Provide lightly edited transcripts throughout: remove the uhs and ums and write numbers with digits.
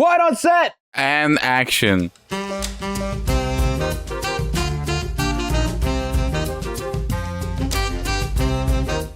Quiet on set! And action.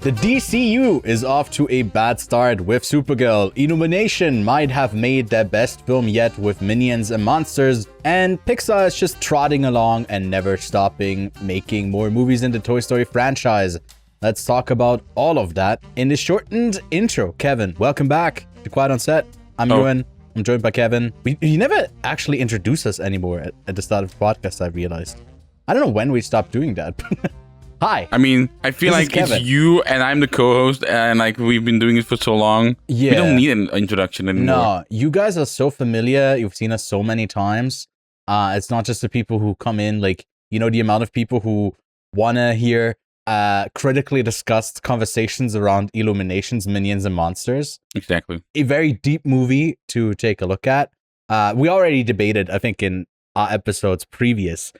The DCU is off to a bad start with Supergirl. Illumination might have made their best film yet with Minions and Monsters, and Pixar is just trotting along and never stopping making more movies in the Toy Story franchise. Let's talk about all of that in the shortened intro. Kevin, welcome back to Quiet on Set. I'm Ewan. I'm joined by Kevin. You never actually introduce us anymore at the start of the podcast, I realized. I don't know when we stopped doing that. Hi. I mean, I feel like it's you and I'm the co-host, and like we've been doing it for so long. Yeah. We don't need an introduction anymore. No, you guys are so familiar. You've seen us so many times. It's not just the people who come in, like, you know, the amount of people who want to hear critically discussed conversations around Illumination's Minions and Monsters. Exactly. A very deep movie to take a look at. We already debated, I think, in our episodes previous,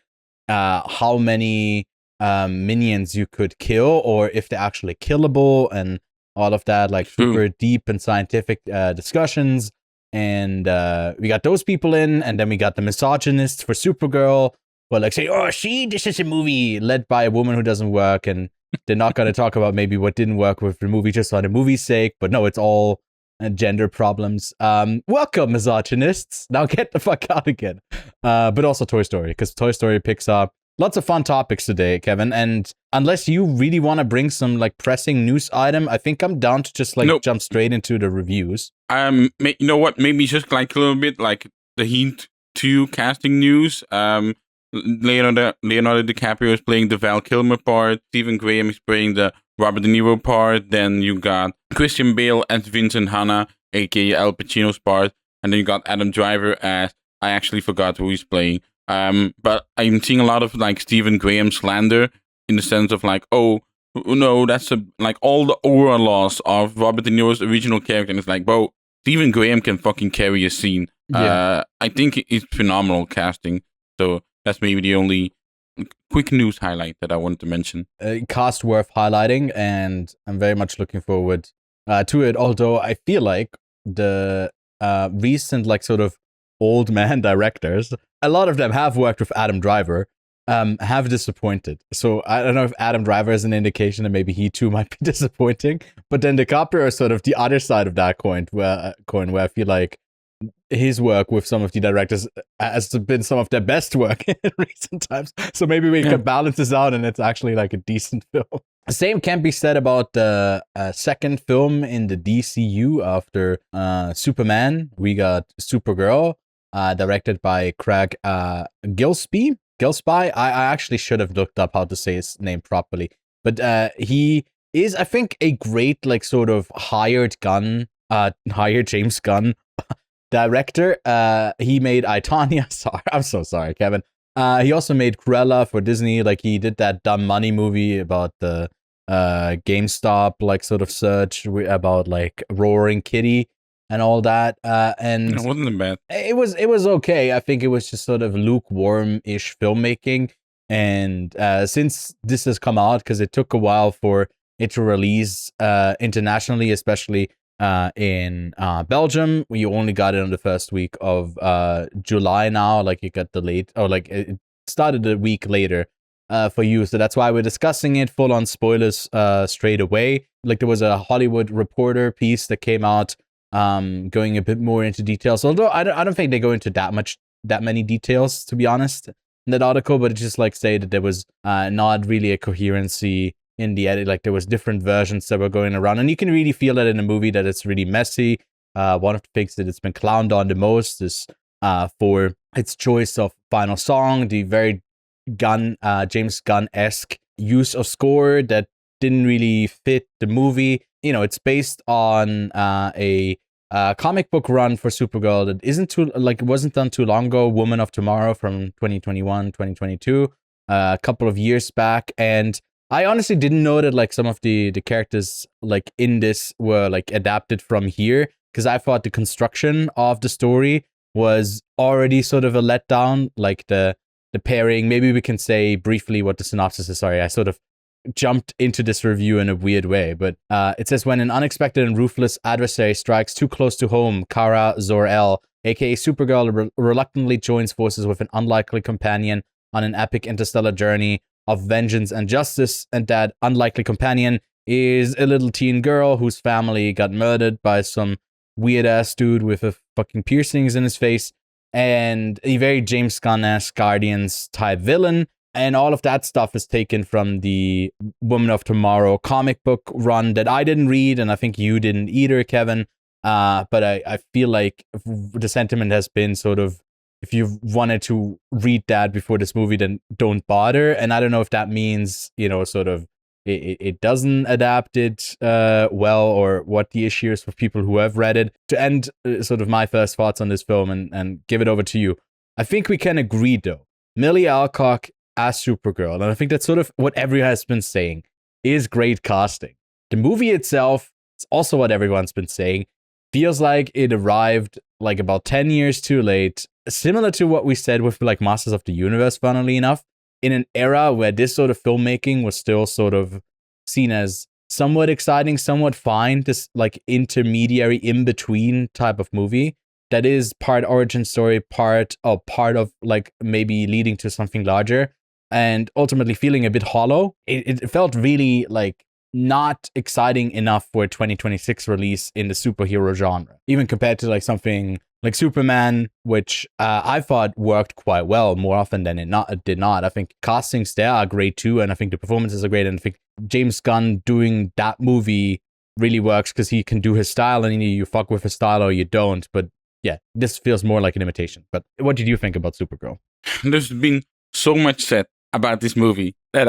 how many minions you could kill, or if they're actually killable, and all of that, like super deep and scientific discussions. And we got those people in, and then we got the misogynists for Supergirl, who are like say, oh, this is a movie led by a woman who doesn't work, and they're not going to talk about maybe what didn't work with the movie just on the movie's sake, but no, it's all gender problems. Welcome, misogynists. Now get the fuck out again. But also Toy Story, because Toy Story picks up lots of fun topics today, Kevin, and unless you really want to bring some like pressing news item, I think I'm down to just like jump straight into the reviews. You know what? Maybe just like a little bit like the hint to casting news. Leonardo DiCaprio is playing the Val Kilmer part. Stephen Graham is playing the Robert De Niro part. Then you got Christian Bale as Vincent Hanna, aka Al Pacino's part, and then you got Adam Driver as I actually forgot who he's playing. But I'm seeing a lot of like Stephen Graham slander in the sense of like, oh no, that's like all the aura loss of Robert De Niro's original character, and it's like, bro, Stephen Graham can fucking carry a scene. Yeah. I think it's phenomenal casting. So that's maybe the only quick news highlight that I wanted to mention. Cast worth highlighting, and I'm very much looking forward to it. Although I feel like the recent like sort of old man directors, a lot of them have worked with Adam Driver, have disappointed. So I don't know if Adam Driver is an indication that maybe he too might be disappointing. But then DiCaprio is sort of the other side of that coin, where I feel like his work with some of the directors has been some of their best work in recent times. So maybe we can balance this out, and it's actually like a decent film. The same can't be said about the second film in the DCU after Superman. We got Supergirl, directed by Craig Gillespie. I actually should have looked up how to say his name properly. But he is, I think, a great, like, sort of hired James Gunn director. He made I, Tonya. Sorry, I'm so sorry, Kevin. He also made Cruella for Disney. Like, he did that Dumb Money movie about the GameStop, like, sort of search about, like, Roaring Kitty and all that. And it wasn't bad. It was okay. I think it was just sort of lukewarm-ish filmmaking. And since this has come out, because it took a while for it to release internationally, especially in Belgium, you only got it on the first week of July now. Like, you got delayed, or like it started a week later for you. So that's why we're discussing it full on spoilers straight away. Like, there was a Hollywood Reporter piece that came out going a bit more into details. Although I don't think they go into that many details, to be honest, in that article. But it just like say that there was not really a coherency in the edit. Like, there was different versions that were going around, and you can really feel that in the movie that it's really messy. One of the things that it's been clowned on the most is for its choice of final song, the very James Gunn-esque use of score that didn't really fit the movie. You know, it's based on a comic book run for Supergirl that it wasn't done too long ago, Woman of Tomorrow from 2021, 2022, a couple of years back. And I honestly didn't know that like some of the characters like in this were like adapted from here, because I thought the construction of the story was already sort of a letdown, like the pairing. Maybe we can say briefly what the synopsis is. Sorry, I sort of jumped into this review in a weird way, but it says, when an unexpected and ruthless adversary strikes too close to home, Kara Zor-El aka Supergirl, reluctantly joins forces with an unlikely companion on an epic interstellar journey of vengeance and justice. And that unlikely companion is a little teen girl whose family got murdered by some weird ass dude with a fucking piercings in his face, and a very James Gunn-esque Guardians type villain. And all of that stuff is taken from the Woman of Tomorrow comic book run that I didn't read, and I think you didn't either, Kevin. But I feel like the sentiment has been sort of, if you wanted to read that before this movie, then don't bother. And I don't know if that means, sort of it doesn't adapt it well, or what the issue is for people who have read it. To end sort of my first thoughts on this film and give it over to you, I think we can agree, though, Millie Alcock as Supergirl, and I think that's sort of what everyone has been saying, is great casting. The movie itself, it's also what everyone's been saying, feels like it arrived like about 10 years too late, similar to what we said with like Masters of the Universe, funnily enough, in an era where this sort of filmmaking was still sort of seen as somewhat exciting, somewhat fine, this like intermediary in-between type of movie that is part origin story, part of like maybe leading to something larger, and ultimately feeling a bit hollow. It felt really like not exciting enough for a 2026 release in the superhero genre, even compared to like something like Superman, which I thought worked quite well more often than it did not. I think castings there are great too, and I think the performances are great, and I think James Gunn doing that movie really works because he can do his style, and either you fuck with his style or you don't. But yeah, this feels more like an imitation. But what did you think about Supergirl? There's been so much said about this movie that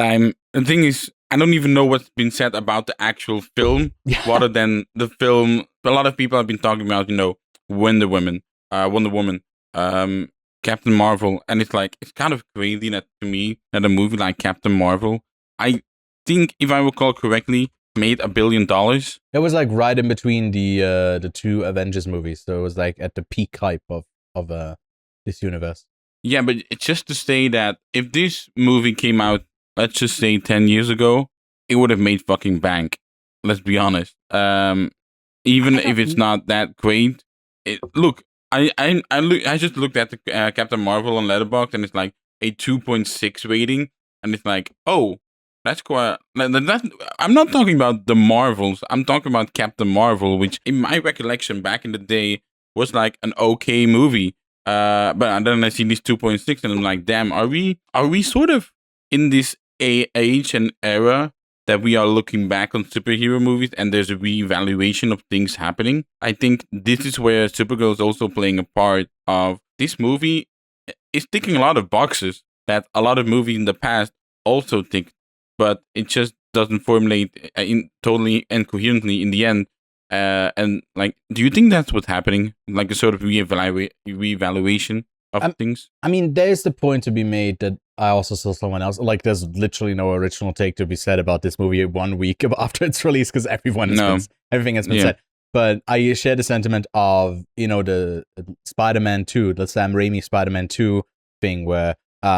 the thing is, I don't even know what's been said about the actual film, rather than the film. A lot of people have been talking about, Wonder Woman, Captain Marvel, and it's kind of crazy that to me that a movie like Captain Marvel, I think if I recall correctly, made $1 billion. It was like right in between the two Avengers movies, so it was like at the peak hype of this universe. Yeah, but it's just to say that if this movie came out, let's just say 10 years ago, it would have made fucking bank. Let's be honest. Even if it's not that great, I just looked at the Captain Marvel on Letterboxd, and it's like a 2.6 rating, and it's like, oh, that's quite. I'm not talking about the Marvels. I'm talking about Captain Marvel, which in my recollection back in the day was like an okay movie. But then I see this 2.6, and I'm like, damn, are we sort of in this age and era that we are looking back on superhero movies and there's a reevaluation of things happening? I think this is where Supergirl is also playing a part of. This movie is ticking a lot of boxes that a lot of movies in the past also ticked, but it just doesn't formulate totally and coherently in the end. And like, do you think that's what's happening? Like a sort of reevaluation of things? I mean, there's the point to be made that I also saw someone else. Like, there's literally no original take to be said about this movie 1 week after its release because everything has been said. But I share the sentiment of, the Spider-Man 2, the Sam Raimi Spider-Man 2 thing where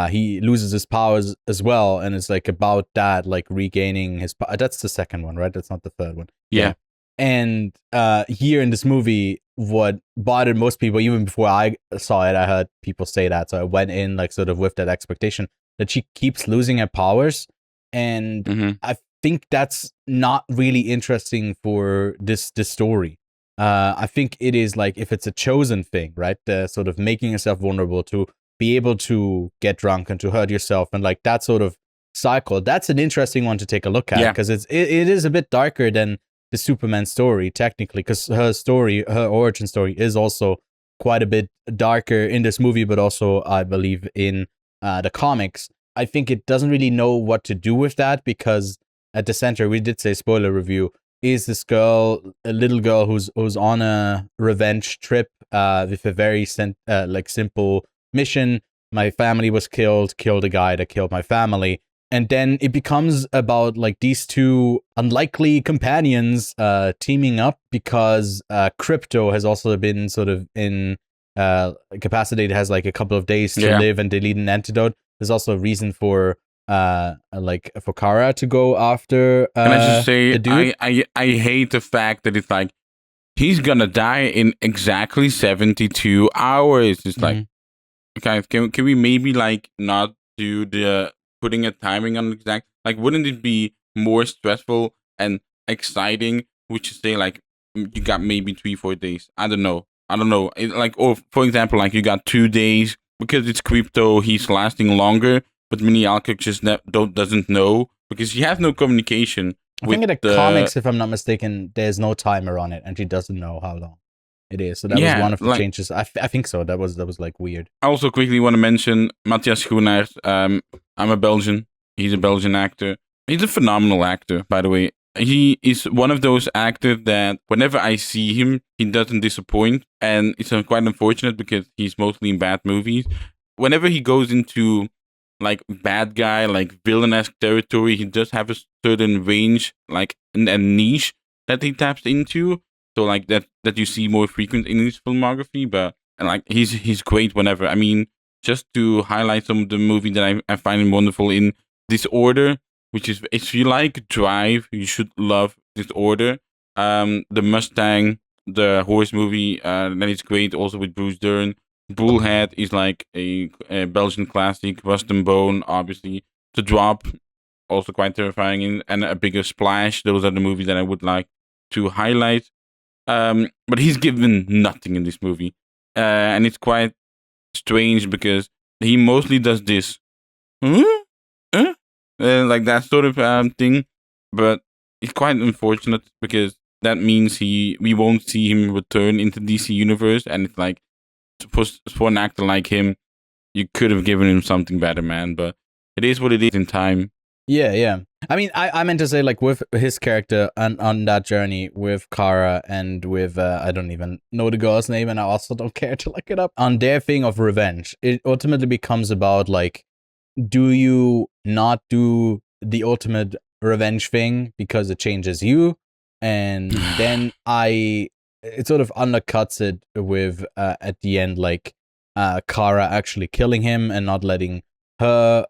he loses his powers as well. And it's like about that, like regaining his power. That's the second one, right? That's not the third one. Yeah. And here in this movie, what bothered most people, even before I saw it, I heard people say that. So I went in like sort of with that expectation that she keeps losing her powers. And I think that's not really interesting for this story. I think it is like, if it's a chosen thing, right? The sort of making yourself vulnerable to be able to get drunk and to hurt yourself, and like that sort of cycle, that's an interesting one to take a look at, because it is a bit darker than the Superman story, technically, because her origin story is also quite a bit darker in this movie, but also, I believe, in the comics. I think it doesn't really know what to do with that, because at the center, we did say spoiler review, is this girl, a little girl who's on a revenge trip with a very simple mission. My family was killed a guy that killed my family. And then it becomes about like these two unlikely companions teaming up because Crypto has also been sort of in capacitated, has like a couple of days to live, and they need an antidote. There's also a reason for Kara to go after Can I just say, the dude. I hate the fact that it's like he's gonna die in exactly 72 hours. It's like, guys, can we maybe like not do the putting a timing on exact? Like, wouldn't it be more stressful and exciting? Would you say like you got maybe 3-4 days? I don't know. Or for example, like you got 2 days because it's crypto. He's lasting longer, but Mini Alcock just doesn't know because she has no communication. I think in the comics, if I'm not mistaken, there's no timer on it, and she doesn't know how long it is. So that was one of the changes. I think so. That was like weird. I also quickly want to mention Matthias Schoenaert. I'm a Belgian. He's a Belgian actor. He's a phenomenal actor, by the way. He is one of those actors that whenever I see him, he doesn't disappoint. And it's quite unfortunate because he's mostly in bad movies. Whenever he goes into like bad guy, like villain-esque territory, he does have a certain range, like a niche that he taps into. So like that you see more frequent in his filmography, but and like he's great whenever. I mean, just to highlight some of the movie that I find him wonderful in Disorder, which is if you like Drive, you should love Disorder. The Mustang, the horse movie, that is great. Also with Bruce Dern. Bullhead is like a Belgian classic. Rust and Bone, obviously. The Drop, also quite terrifying, and A Bigger Splash. Those are the movies that I would like to highlight. But he's given nothing in this movie. And it's quite strange because he mostly does this. Like that sort of thing. But it's quite unfortunate because that means we won't see him return into DC Universe. And it's like, for an actor like him, you could have given him something better, man. But it is what it is in time. Yeah. I mean, I meant to say, like, with his character on that journey with Kara and with, I don't even know the girl's name, and I also don't care to look it up, on their thing of revenge, it ultimately becomes about, like, do you not do the ultimate revenge thing because it changes you? And then it sort of undercuts it with, at the end, like, Kara actually killing him and not letting her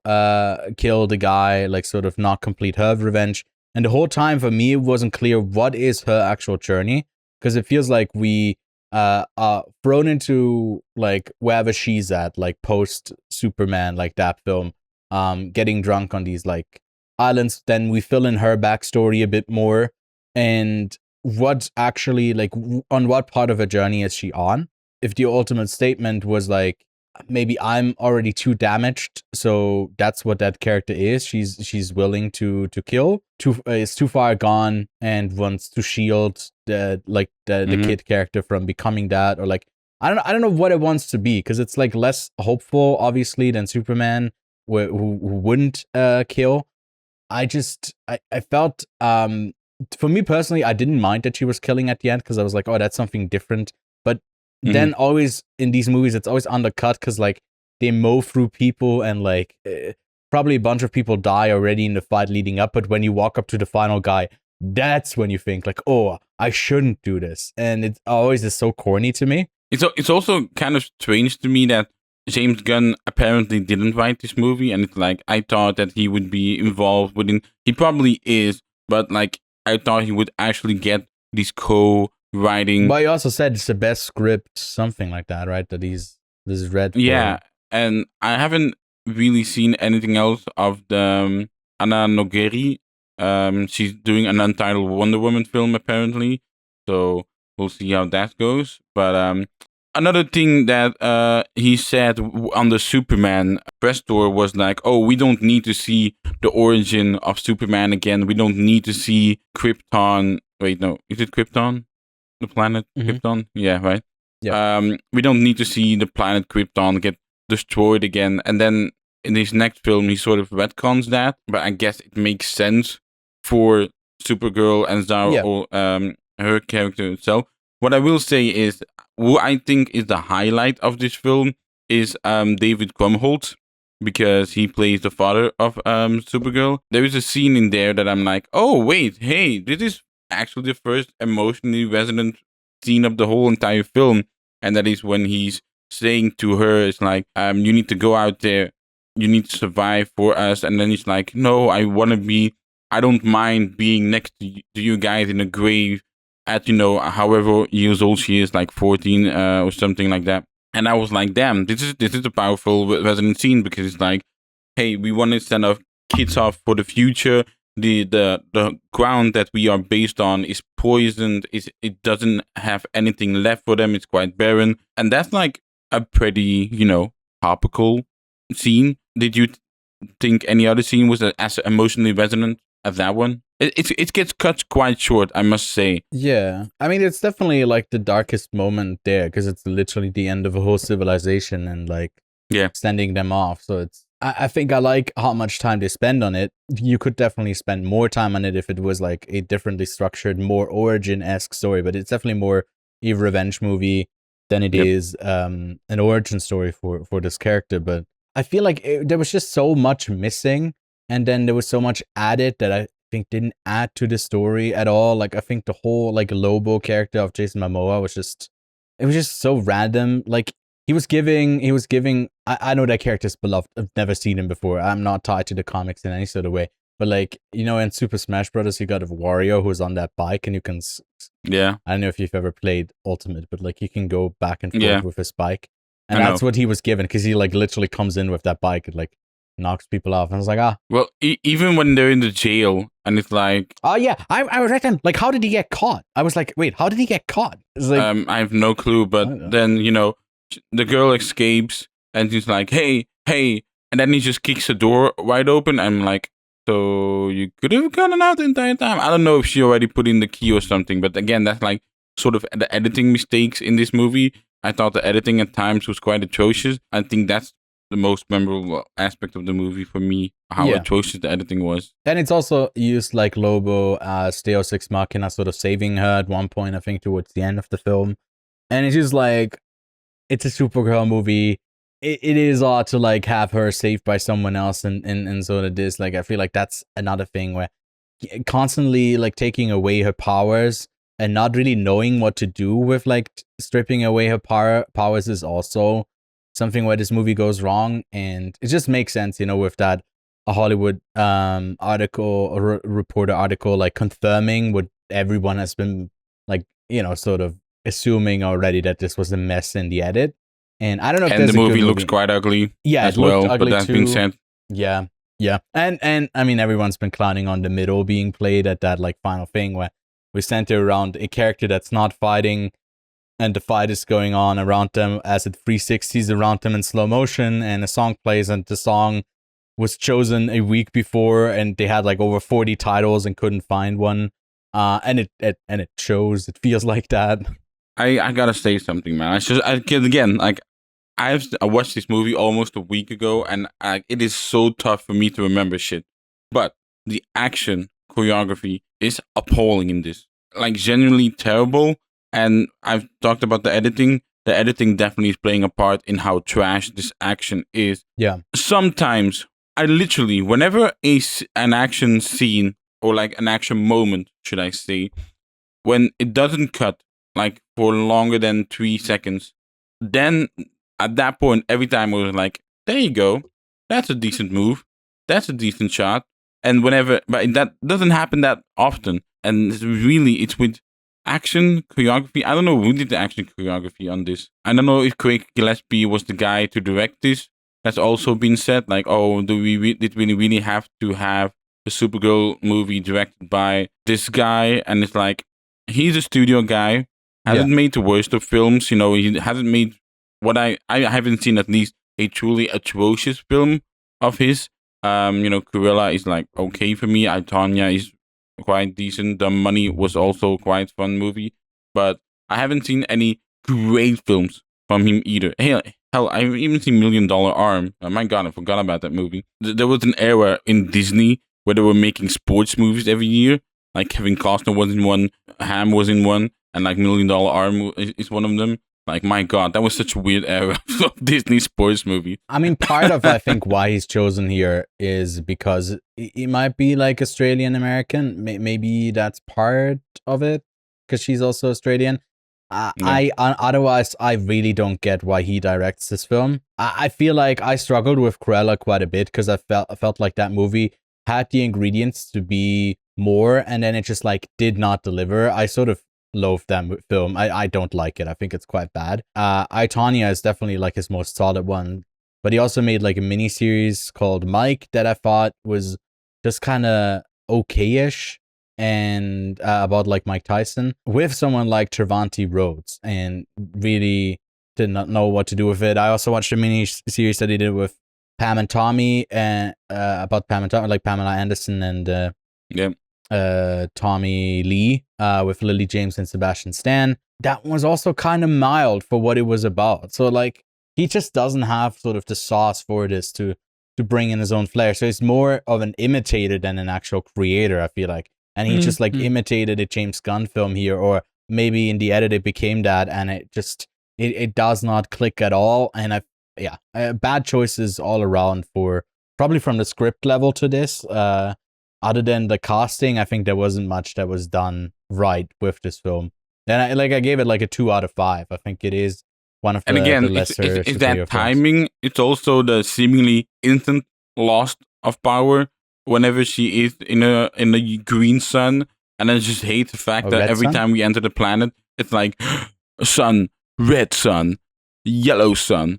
kill the guy, like sort of not complete her revenge. And the whole time for me, it wasn't clear what is her actual journey, because it feels like we are thrown into like wherever she's at, like post Superman, like that film, getting drunk on these like islands. Then we fill in her backstory a bit more, and what actually, like, on what part of her journey is she on? If the ultimate statement was like, maybe I'm already too damaged, so that's what that character is. She's willing to kill. Is too far gone and wants to shield the kid character from becoming that, or like I don't know what it wants to be, because it's like less hopeful, obviously, than Superman, who wouldn't kill. I felt for me personally, I didn't mind that she was killing at the end, because I was like, oh, that's something different. But then always in these movies, it's always undercut because like they mow through people and like probably a bunch of people die already in the fight leading up. But when you walk up to the final guy, that's when you think like, oh, I shouldn't do this. And it always is so corny to me. It's also kind of strange to me that James Gunn apparently didn't write this movie. And it's like, I thought that he would be involved within, he probably is, but like I thought he would actually get these co-writing. But he also said it's the best script, something like that, right? That this is read for. Yeah, and I haven't really seen anything else of the Anna Nogueira. She's doing an untitled Wonder Woman film apparently, so we'll see how that goes. But another thing that he said on the Superman press tour was like, oh, we don't need to see the origin of Superman again. We don't need to see Krypton. Wait, no, is it Krypton? The planet Krypton? Yeah, right? Yeah. We don't need to see the planet Krypton get destroyed again. And then in his next film, he sort of retcons that. But I guess it makes sense for Supergirl and Zara, her character itself. What I will say is, who I think is the highlight of this film is David Krumholtz, because he plays the father of Supergirl. There is a scene in there that I'm like, oh, wait, hey, this is actually the first emotionally resonant scene of the whole entire film. And that is when he's saying to her, it's like, you need to go out there, you need to survive for us. And then he's like, no, I don't mind being next to you guys in a grave. at, however years old she is, like 14 or something like that. And I was like, damn, this is a powerful resonant scene, because it's like, hey, we want to send our kids off for the future. The ground that we are based on is poisoned. It doesn't have anything left for them. It's quite barren. And that's like a pretty, topical scene. Did you think any other scene was as emotionally resonant as that one? It gets cut quite short, I must say. Yeah. I mean, it's definitely like the darkest moment there, because it's literally the end of a whole civilization and like sending them off. So I think I like how much time they spend on it. You could definitely spend more time on it if it was like a differently structured, more origin-esque story, but it's definitely more a revenge movie than it is an origin story for this character. But I feel like there was just so much missing, and then there was so much added that I think didn't add to the story at all. Like, I think the whole like Lobo character of Jason Momoa was just so random. Like, he was giving I know that character's beloved. I've never seen him before. I'm not tied to the comics in any sort of way. But like, in Super Smash Brothers, you got a Wario who's on that bike, and you can I don't know if you've ever played Ultimate, but like, you can go back and forth with his bike. And that's what he was given, because he like literally comes in with that bike and like knocks people off. And I was like, well, even when they're in the jail, and it's like, oh yeah, I read them. Like, how did he get caught? I was like, wait, how did he get caught? It's like, I have no clue. But then the girl escapes, and she's like, hey, and then he just kicks the door wide open. I'm like, so you could have gotten out the entire time. I don't know if she already put in the key or something, but again, that's like sort of the editing mistakes in this movie. I thought the editing at times was quite atrocious. I think that's the most memorable aspect of the movie for me, how atrocious the editing was. And it's also used like Lobo as Deus Ex Machina, sort of saving her at one point, I think towards the end of the film. And it's just like, it's a Supergirl movie. It is odd to like have her saved by someone else, and sort of this. Like, I feel like that's another thing where constantly like taking away her powers and not really knowing what to do with like stripping away her powers is also something where this movie goes wrong. And it just makes sense, with that a Hollywood article, a reporter article, like confirming what everyone has been like, sort of assuming already, that this was a mess in the edit. And I don't know if the movie looks quite ugly. Yeah, as well. But that's being said, yeah. And I mean, everyone's been clowning on the middle being played at that like final thing where we center around a character that's not fighting, and the fight is going on around them as it 360s around them in slow motion, and a song plays, and the song was chosen a week before, and they had like over 40 titles and couldn't find one. And it shows. It feels like that. I gotta say something, man. I watched this movie almost a week ago, and it is so tough for me to remember shit. But the action choreography is appalling in this. Like, genuinely terrible. And I've talked about the editing. The editing definitely is playing a part in how trash this action is. Yeah. Sometimes, I literally, whenever an action scene, or like an action moment, should I say, when it doesn't cut, like, for longer than 3 seconds, then at that point, every time I was like, there you go. That's a decent move. That's a decent shot. And but that doesn't happen that often. And it's with action choreography. I don't know who did the action choreography on this. I don't know if Craig Gillespie was the guy to direct this. That's also been said. Like, oh, did we really have to have the Supergirl movie directed by this guy? And it's like, he's a studio guy. Hasn't made the worst of films. He hasn't made what I haven't seen, at least, a truly atrocious film of his. Cruella is like okay for me. I, Tonya is quite decent. The Money was also quite fun movie, but I haven't seen any great films from him either. Hell, I haven't even seen $1 Million Arm. Oh my god, I forgot about that movie. There was an era in Disney where they were making sports movies every year. Like Kevin Costner was in one, Ham was in one, and like $1 Million Arm is one of them. Like, my god, that was such a weird era of Disney sports movie. I mean, part of, I think, why he's chosen here is because he might be, like, Australian-American. Maybe that's part of it, because she's also Australian. Otherwise, I really don't get why he directs this film. I feel like I struggled with Cruella quite a bit, because I felt like that movie had the ingredients to be more, and then it just, like, did not deliver. I sort of loathe that film. I don't like it. I think it's quite bad. I, Tonya is definitely like his most solid one. But he also made like a mini series called Mike that I thought was just kind of okay-ish, and about like Mike Tyson with someone like Trevante Rhodes, and really did not know what to do with it. I also watched a mini series that he did with Pam and Tommy, and about Pam and Tommy, like Pamela Anderson and Tommy Lee, with Lily James and Sebastian Stan. That was also kind of mild for what it was about. So like, he just doesn't have sort of the sauce for this to bring in his own flair. So he's more of an imitator than an actual creator, I feel like. And he just like imitated a James Gunn film here, or maybe in the edit it became that, and it just it does not click at all. And bad choices all around for probably from the script level to this. Other than the casting, I think there wasn't much that was done right with this film. And I gave it like a 2 out of 5. I think it is one of the, and again, the lesser it's that films. timing. It's also the seemingly instant loss of power whenever she is in a green sun, and then just hate the fact that every time we enter the planet, it's like sun, red sun, yellow sun,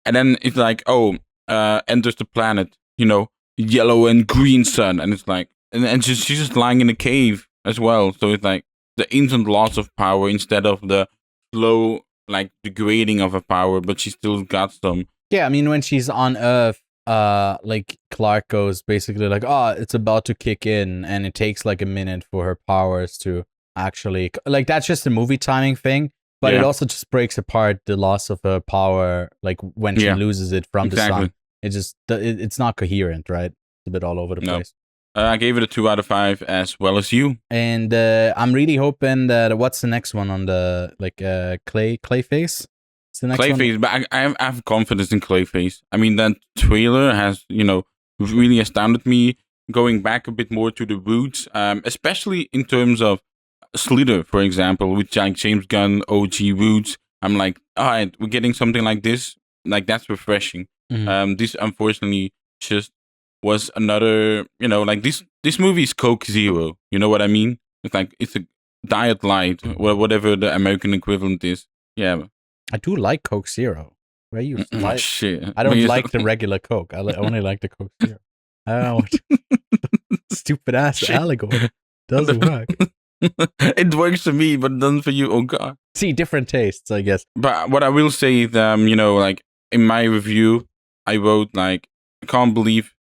and then it's like enters the planet, yellow and green sun, and it's like and she's just lying in a cave as well. So it's like the instant loss of power instead of the slow like degrading of her power, but she still got some. Yeah, I mean, when she's on Earth, like Clark goes basically like, oh, it's about to kick in, and it takes like a minute for her powers to actually, like, that's just a movie timing thing, but it also just breaks apart the loss of her power, like when she loses it from the sun. It just, it's not coherent, right? It's a bit all over the place. I gave it a 2 out of 5 as well as you. And I'm really hoping that, what's the next one on the, like, Clayface? The next Clayface, one? but I have confidence in Clayface. I mean, that trailer has, really astounded me, going back a bit more to the roots, especially in terms of Slither, for example, with like James Gunn OG roots. I'm like, all right, we're getting something like this. Like, that's refreshing. Mm-hmm. This, unfortunately, just was another, like this movie is Coke Zero. You know what I mean? It's like, it's a Diet Light, or whatever the American equivalent is. Yeah. I do like Coke Zero. Where you like? Shit. I don't like the regular Coke. I only like the Coke Zero. I don't know what stupid ass allegory doesn't work. It works for me, but doesn't for you. Oh god. See, different tastes, I guess. But what I will say is, like in my review, I wrote like, I can't believe,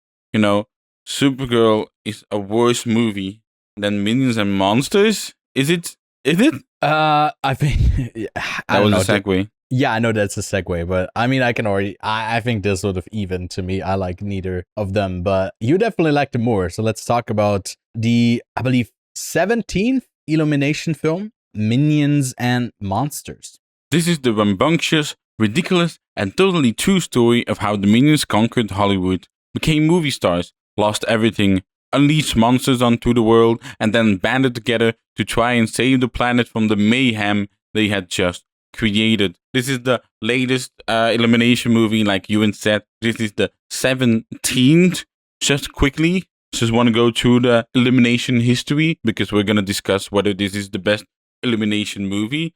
Supergirl is a worse movie than Minions and Monsters. Is it? I think that was a segue. Yeah, I know that's a segue, but I mean, I think they're sort of even to me. I like neither of them, but you definitely like them more. So let's talk about the, I believe, 17th Illumination film, Minions and Monsters. This is the rambunctious, ridiculous, and totally true story of how the Minions conquered Hollywood, became movie stars, lost everything, unleashed monsters onto the world, and then banded together to try and save the planet from the mayhem they had just created. This is the latest Illumination movie, like Ewan said. This is the 17th. Just quickly, just want to go through the Illumination history, because we're going to discuss whether this is the best Illumination movie.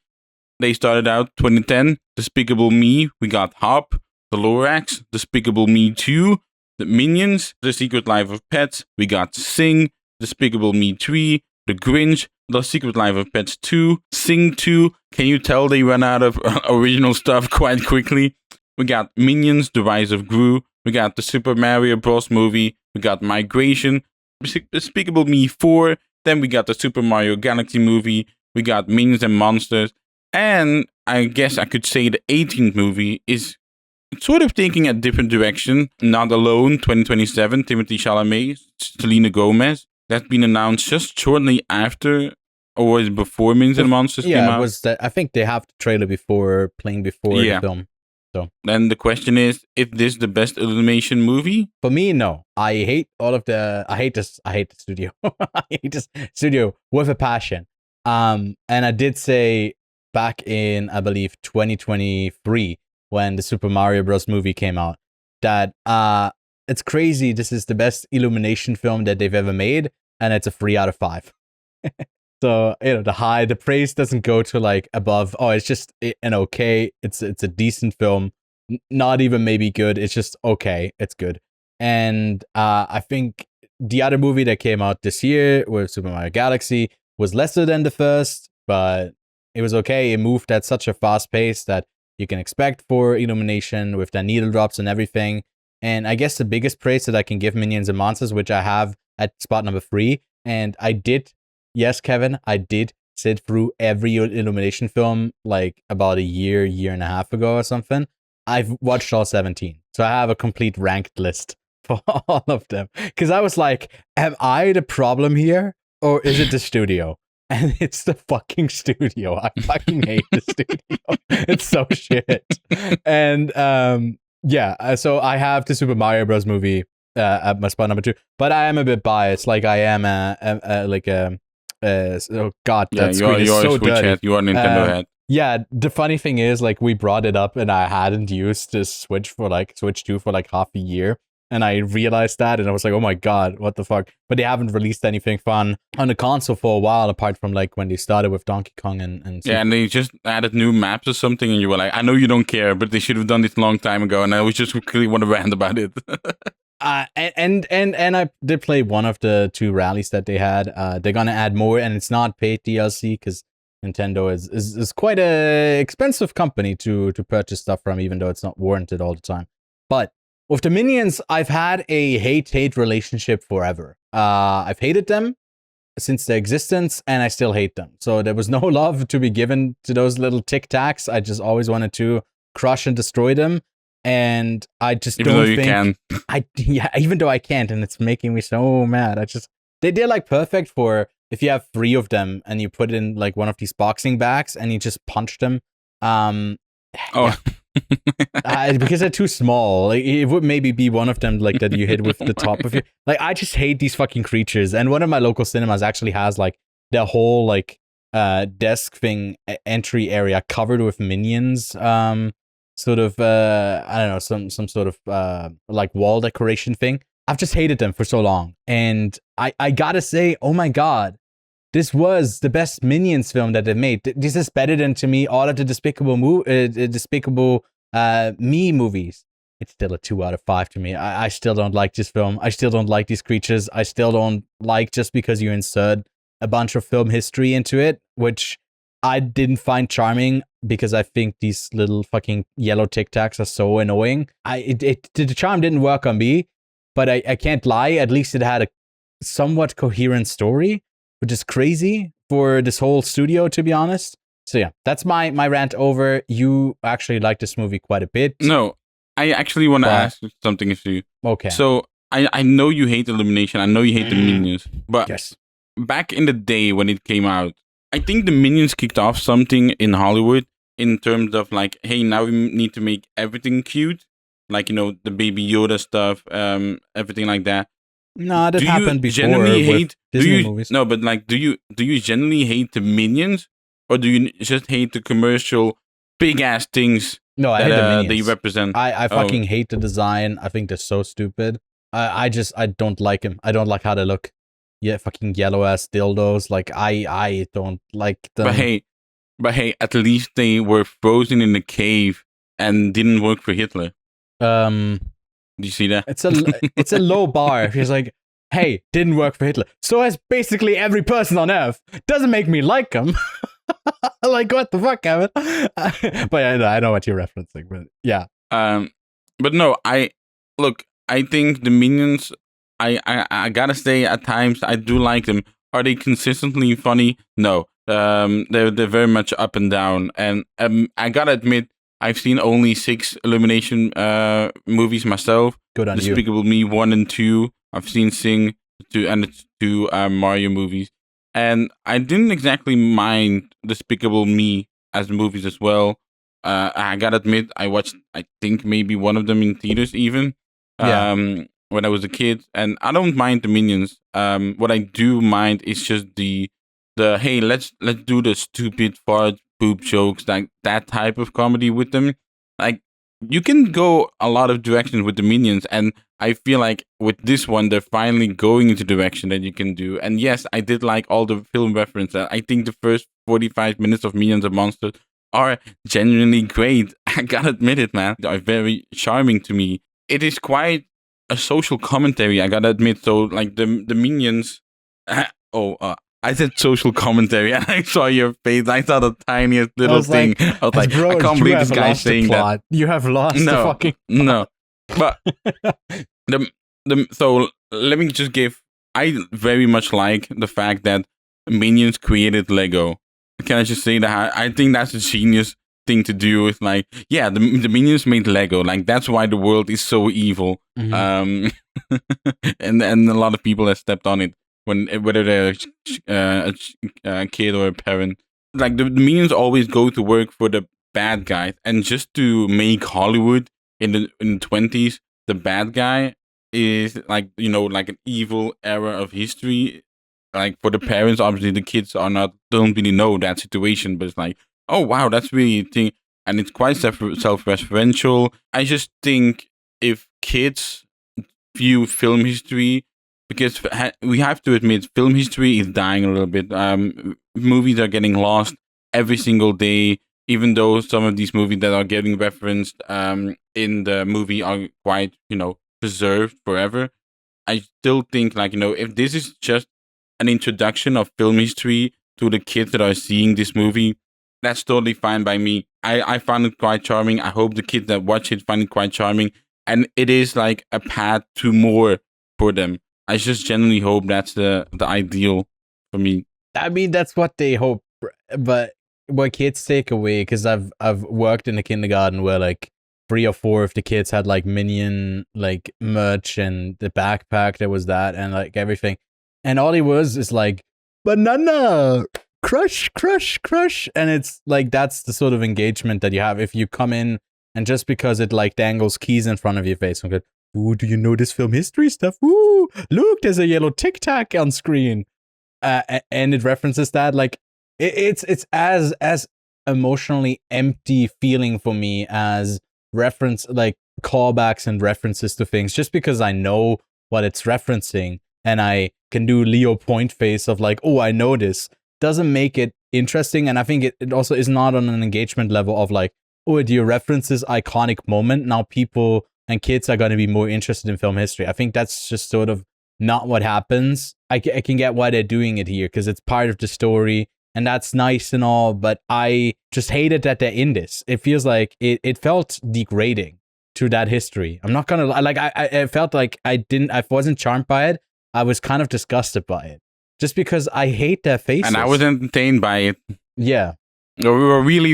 They started out 2010, Despicable Me, we got Hop, The Lorax, Despicable Me 2, The Minions, The Secret Life of Pets, we got Sing, Despicable Me 3, The Grinch, The Secret Life of Pets 2, Sing 2. Can you tell they ran out of original stuff quite quickly? We got Minions, The Rise of Gru. We got the Super Mario Bros. Movie. We got Migration, Despicable Me 4. Then we got the Super Mario Galaxy movie. We got Minions and Monsters. And I guess I could say the 18th movie is sort of taking a different direction. Not Alone, 2027, Timothée Chalamet, Selena Gomez. That's been announced just shortly after, or was it before Minions and Monsters came out? Yeah, it was that. I think they have the trailer playing before the film. So then the question is this the best Illumination movie? For me, no. I hate I hate the studio. I hate this studio with a passion. And I did say back in, I believe, 2023, when the Super Mario Bros. Movie came out, that it's crazy. This is the best Illumination film that they've ever made, and it's a 3 out of 5. So the praise doesn't go to like above. Oh, it's just an okay. It's a decent film, not even maybe good. It's just okay. It's good. And I think the other movie that came out this year with Super Mario Galaxy was lesser than the first, but it was okay. It moved at such a fast pace that you can expect for Illumination with their needle drops and everything. And I guess the biggest praise that I can give Minions and Monsters, which I have at spot number 3, and I did, yes, Kevin, I did sit through every Illumination film like about a year and a half ago or something. I've watched all 17. So I have a complete ranked list for all of them. Because I was like, am I the problem here? Or is it the studio? And it's the fucking studio. I fucking hate the studio. It's so shit. And so I have the Super Mario Bros. Movie at my spot number 2. But I am a bit biased. Like I am oh god, that screen is so dirty. Head. You are Nintendo head. Yeah, the funny thing is, like, we brought it up and I hadn't used this Switch 2 for like half a year. And I realized that and I was like, oh my god, what the fuck? But they haven't released anything fun on the console for a while, apart from like when they started with Donkey Kong and yeah, and they just added new maps or something, and you were like, I know you don't care, but they should have done this a long time ago, and I was just really want to rant about it. And I did play one of the 2 rallies that they had. They're gonna add more, and it's not paid DLC because Nintendo is quite a expensive company to purchase stuff from, even though it's not warranted all the time. But with the Minions, I've had a hate relationship forever. I've hated them since their existence, and I still hate them. So there was no love to be given to those little Tic Tacs. I just always wanted to crush and destroy them. And I just even don't though think you can. even though I can't, and it's making me so mad. They're like perfect for if you have 3 of them and you put in like one of these boxing bags and you just punch them. Because they're too small. Like it would maybe be one of them like that you hit with the top of your. Like I just hate these fucking creatures. And one of my local cinemas actually has like their whole like desk thing entry area covered with minions. Sort of I don't know, some sort of like wall decoration thing. I've just hated them for so long, and I gotta say, oh my god, this was the best Minions film that they've made. This is better than, to me, all of the Despicable Me movies. It's still a 2 out of 5 to me. I still don't like this film. I still don't like these creatures. I still don't like, just because you insert a bunch of film history into it, which I didn't find charming, because I think these little fucking yellow Tic Tacs are so annoying. The charm didn't work on me, but I can't lie. At least it had a somewhat coherent story, which is crazy for this whole studio, to be honest. So yeah, that's my rant over. You actually like this movie quite a bit. No, I actually want to ask something of you. Okay. So I know you hate Illumination. I know you hate the Minions. But yes, back in the day when it came out, I think the Minions kicked off something in Hollywood in terms of like, hey, now we need to make everything cute. Like, you know, the Baby Yoda stuff, everything like that. No, that happened before. Generally hate Disney movies. No, but like, do you generally hate the Minions, or do you just hate the commercial big ass things? No, I hate the Minions. They represent. I fucking hate the design. I think they're so stupid. I don't like them. I don't like how they look. Yeah, fucking yellow ass dildos. Like I don't like them. But hey, at least they were frozen in a cave and didn't work for Hitler. Do you see that? It's a low bar. He's like, hey, didn't work for Hitler. So has basically every person on Earth. Doesn't make me like him. Like, what the fuck, Kevin? But I know what you're referencing. But yeah. But no, I think the Minions. I gotta say, at times I do like them. Are they consistently funny? No. They're very much up and down. And I gotta admit, I've seen only 6 Illumination movies myself. Good on you. Despicable Me 1 and 2. I've seen Sing 2 and 2 Mario movies. And I didn't exactly mind Despicable Me as movies as well. I gotta admit, I watched, I think, maybe one of them in theaters even. When I was a kid. And I don't mind the Minions. What I do mind is just the hey, let's do the stupid fart poop jokes, like that type of comedy with them. Like, you can go a lot of directions with the minions, and I feel like with this one they're finally going into direction that you can do. And yes, I did like all the film references. I think the first 45 minutes of Minions and Monsters are genuinely great. I gotta admit it, man. They are very charming to me. It is quite a social commentary, I gotta admit. So like the minions I said social commentary, and I saw your face. I saw the tiniest little thing. I was like, bro, I can't believe this guy's saying that. You have lost the fucking plot. No. But so let me just give. I very much like the fact that Minions created Lego. Can I just say that I think that's a genius thing to do? It's like, yeah, the Minions made Lego. Like that's why the world is so evil. Mm-hmm. And a lot of people have stepped on it. Whether they're a kid or a parent, like the minions always go to work for the bad guys, and just to make Hollywood in the 20s, the bad guy is like like an evil era of history. Like for the parents, obviously the kids don't really know that situation, but it's like, oh wow, that's really a thing, and it's quite self-referential. I just think if kids view film history, because we have to admit, film history is dying a little bit. Movies are getting lost every single day, even though some of these movies that are getting referenced in the movie are quite, preserved forever. I still think, like, if this is just an introduction of film history to the kids that are seeing this movie, that's totally fine by me. I found it quite charming. I hope the kids that watch it find it quite charming. And it is like a path to more for them. I just genuinely hope that's the ideal for me. I mean, that's what they hope, but what kids take away, because I've worked in a kindergarten where like 3 or 4 of the kids had like Minion like merch and the backpack that was that and like everything, and all it was is like banana crush, and it's like that's the sort of engagement that you have if you come in and just because it like dangles keys in front of your face and go, ooh, do you know this film history stuff? Ooh, look, there's a yellow Tic Tac on screen. And it references that. Like, it's as emotionally empty feeling for me as reference, like, callbacks and references to things. Just because I know what it's referencing and I can do Leo point face of like, oh, I know this, doesn't make it interesting. And I think it also is not on an engagement level of like, oh, do you reference this iconic moment? Now people and kids are going to be more interested in film history. I think that's just sort of not what happens. I can get why they're doing it here because it's part of the story and that's nice and all, but I just hated that they're in this. It feels like it felt degrading to that history. I'm not gonna like I felt like I wasn't charmed by it. I was kind of disgusted by it just because I hate their faces. And I was entertained by it. Yeah. We were really,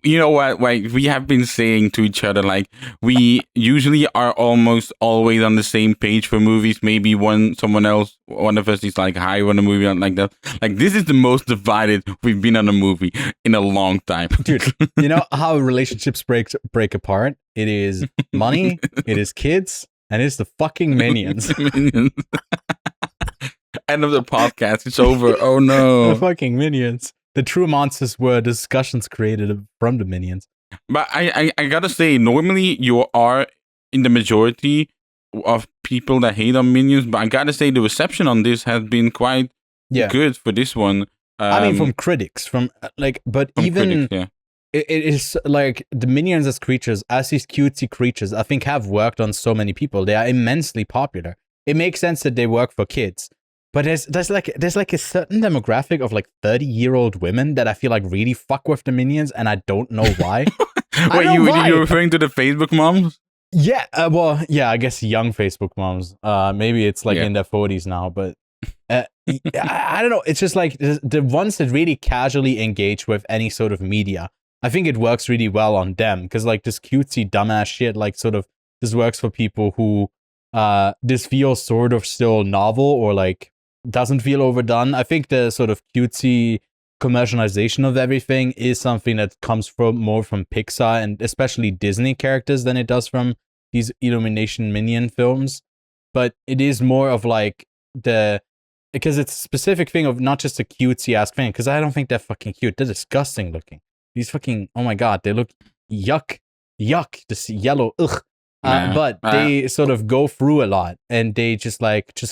you know what, like, we have been saying to each other, like, we usually are almost always on the same page for movies. Maybe one of us is like high on a movie, like that. Like, this is the most divided we've been on a movie in a long time. Dude, you know how relationships break apart? It is money, it is kids, and it's the fucking minions. End of the podcast, it's over. Oh no. The fucking minions. The true monsters were discussions created from the minions. But I gotta say, normally you are in the majority of people that hate on minions, but I gotta say the reception on this has been quite good for this one. I mean, from critics, but even critics, it is like the minions as creatures, as these cutesy creatures, I think have worked on so many people. They are immensely popular. It makes sense that they work for kids. But there's like a certain demographic of like 30-year-old women that I feel like really fuck with the minions, and I don't know why. Wait, you're referring to the Facebook moms? Yeah, I guess young Facebook moms. Maybe it's like in their 40s now, but I don't know. It's just like the ones that really casually engage with any sort of media. I think it works really well on them because like this cutesy dumbass shit, like sort of this works for people who this feels sort of still novel or like doesn't feel overdone. I think the sort of cutesy commercialization of everything is something that comes more from Pixar and especially Disney characters than it does from these Illumination minion films. But it is more of like because it's a specific thing of not just a cutesy ass thing, because I don't think they're fucking cute. They're disgusting looking. These fucking, oh my god, they look yuck. yuck, this yellow, ugh. Nah. But they sort of go through a lot, and they just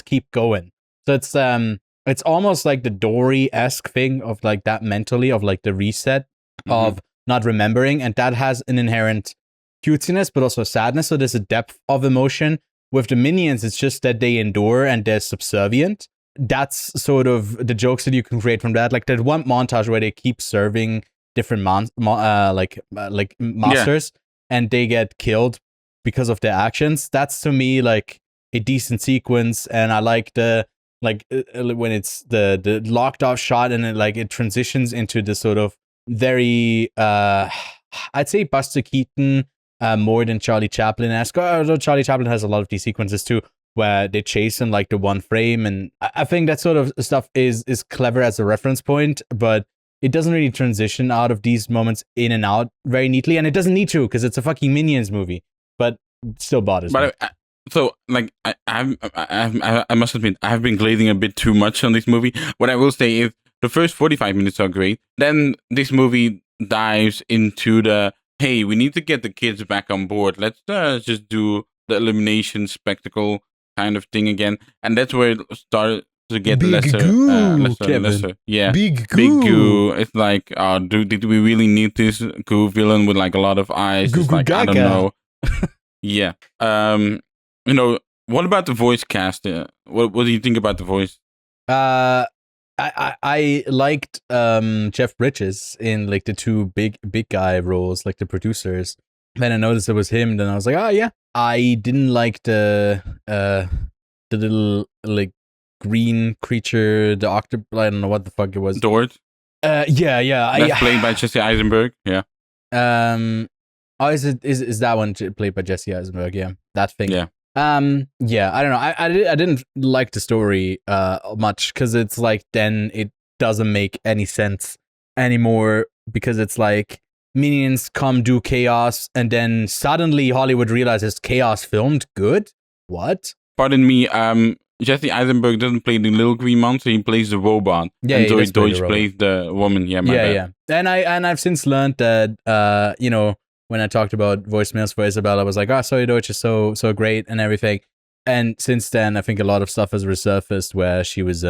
keep going. So it's almost like the Dory-esque thing of like that mentally of like the reset of not remembering, and that has an inherent cutesiness, but also sadness. So there's a depth of emotion. With the minions, it's just that they endure and they're subservient. That's sort of the jokes that you can create from that. Like that one montage where they keep serving different monsters, and they get killed because of their actions. That's to me like a decent sequence, and I like the when it's the locked off shot and it transitions into the sort of very I'd say Buster Keaton more than Charlie Chaplin-esque. Although Charlie Chaplin has a lot of these sequences too, where they chase in like the one frame, and I think that sort of stuff is clever as a reference point, but it doesn't really transition out of these moments in and out very neatly, and it doesn't need to because it's a fucking Minions movie, but it still bothers me. So, like, I must admit, I have been glazing a bit too much on this movie. What I will say is the first 45 minutes are great. Then this movie dives into the, hey, we need to get the kids back on board. Let's just do the Illumination spectacle kind of thing again. And that's where it started to get lesser. Yeah. Big goo. It's like, did we really need this goo villain with like a lot of eyes? Goo it's like, gaga. I don't know. Yeah. What about the voice cast? What do you think about the voice? I liked Jeff Bridges in like the two big guy roles, like the producers. Then I noticed it was him. Then I was like, oh yeah. I didn't like the little like green creature, the octopus. I don't know what the fuck it was. Dort. Yeah. That's played by Jesse Eisenberg. Yeah. Oh, is that one played by Jesse Eisenberg? Yeah, that thing. Yeah. Yeah, I don't know. I didn't like the story much because it's like then it doesn't make any sense anymore because it's like minions come do chaos and then suddenly Hollywood realizes chaos filmed good. What? Pardon me. Jesse Eisenberg doesn't play the little green monster. He plays the robot. Yeah, and Zoe Deutsch plays the woman. Yeah, my bad. And I've since learned that when I talked about voicemails for Isabel, I was like, oh, Zoe Deutsch is so great and everything. And since then, I think a lot of stuff has resurfaced where she was,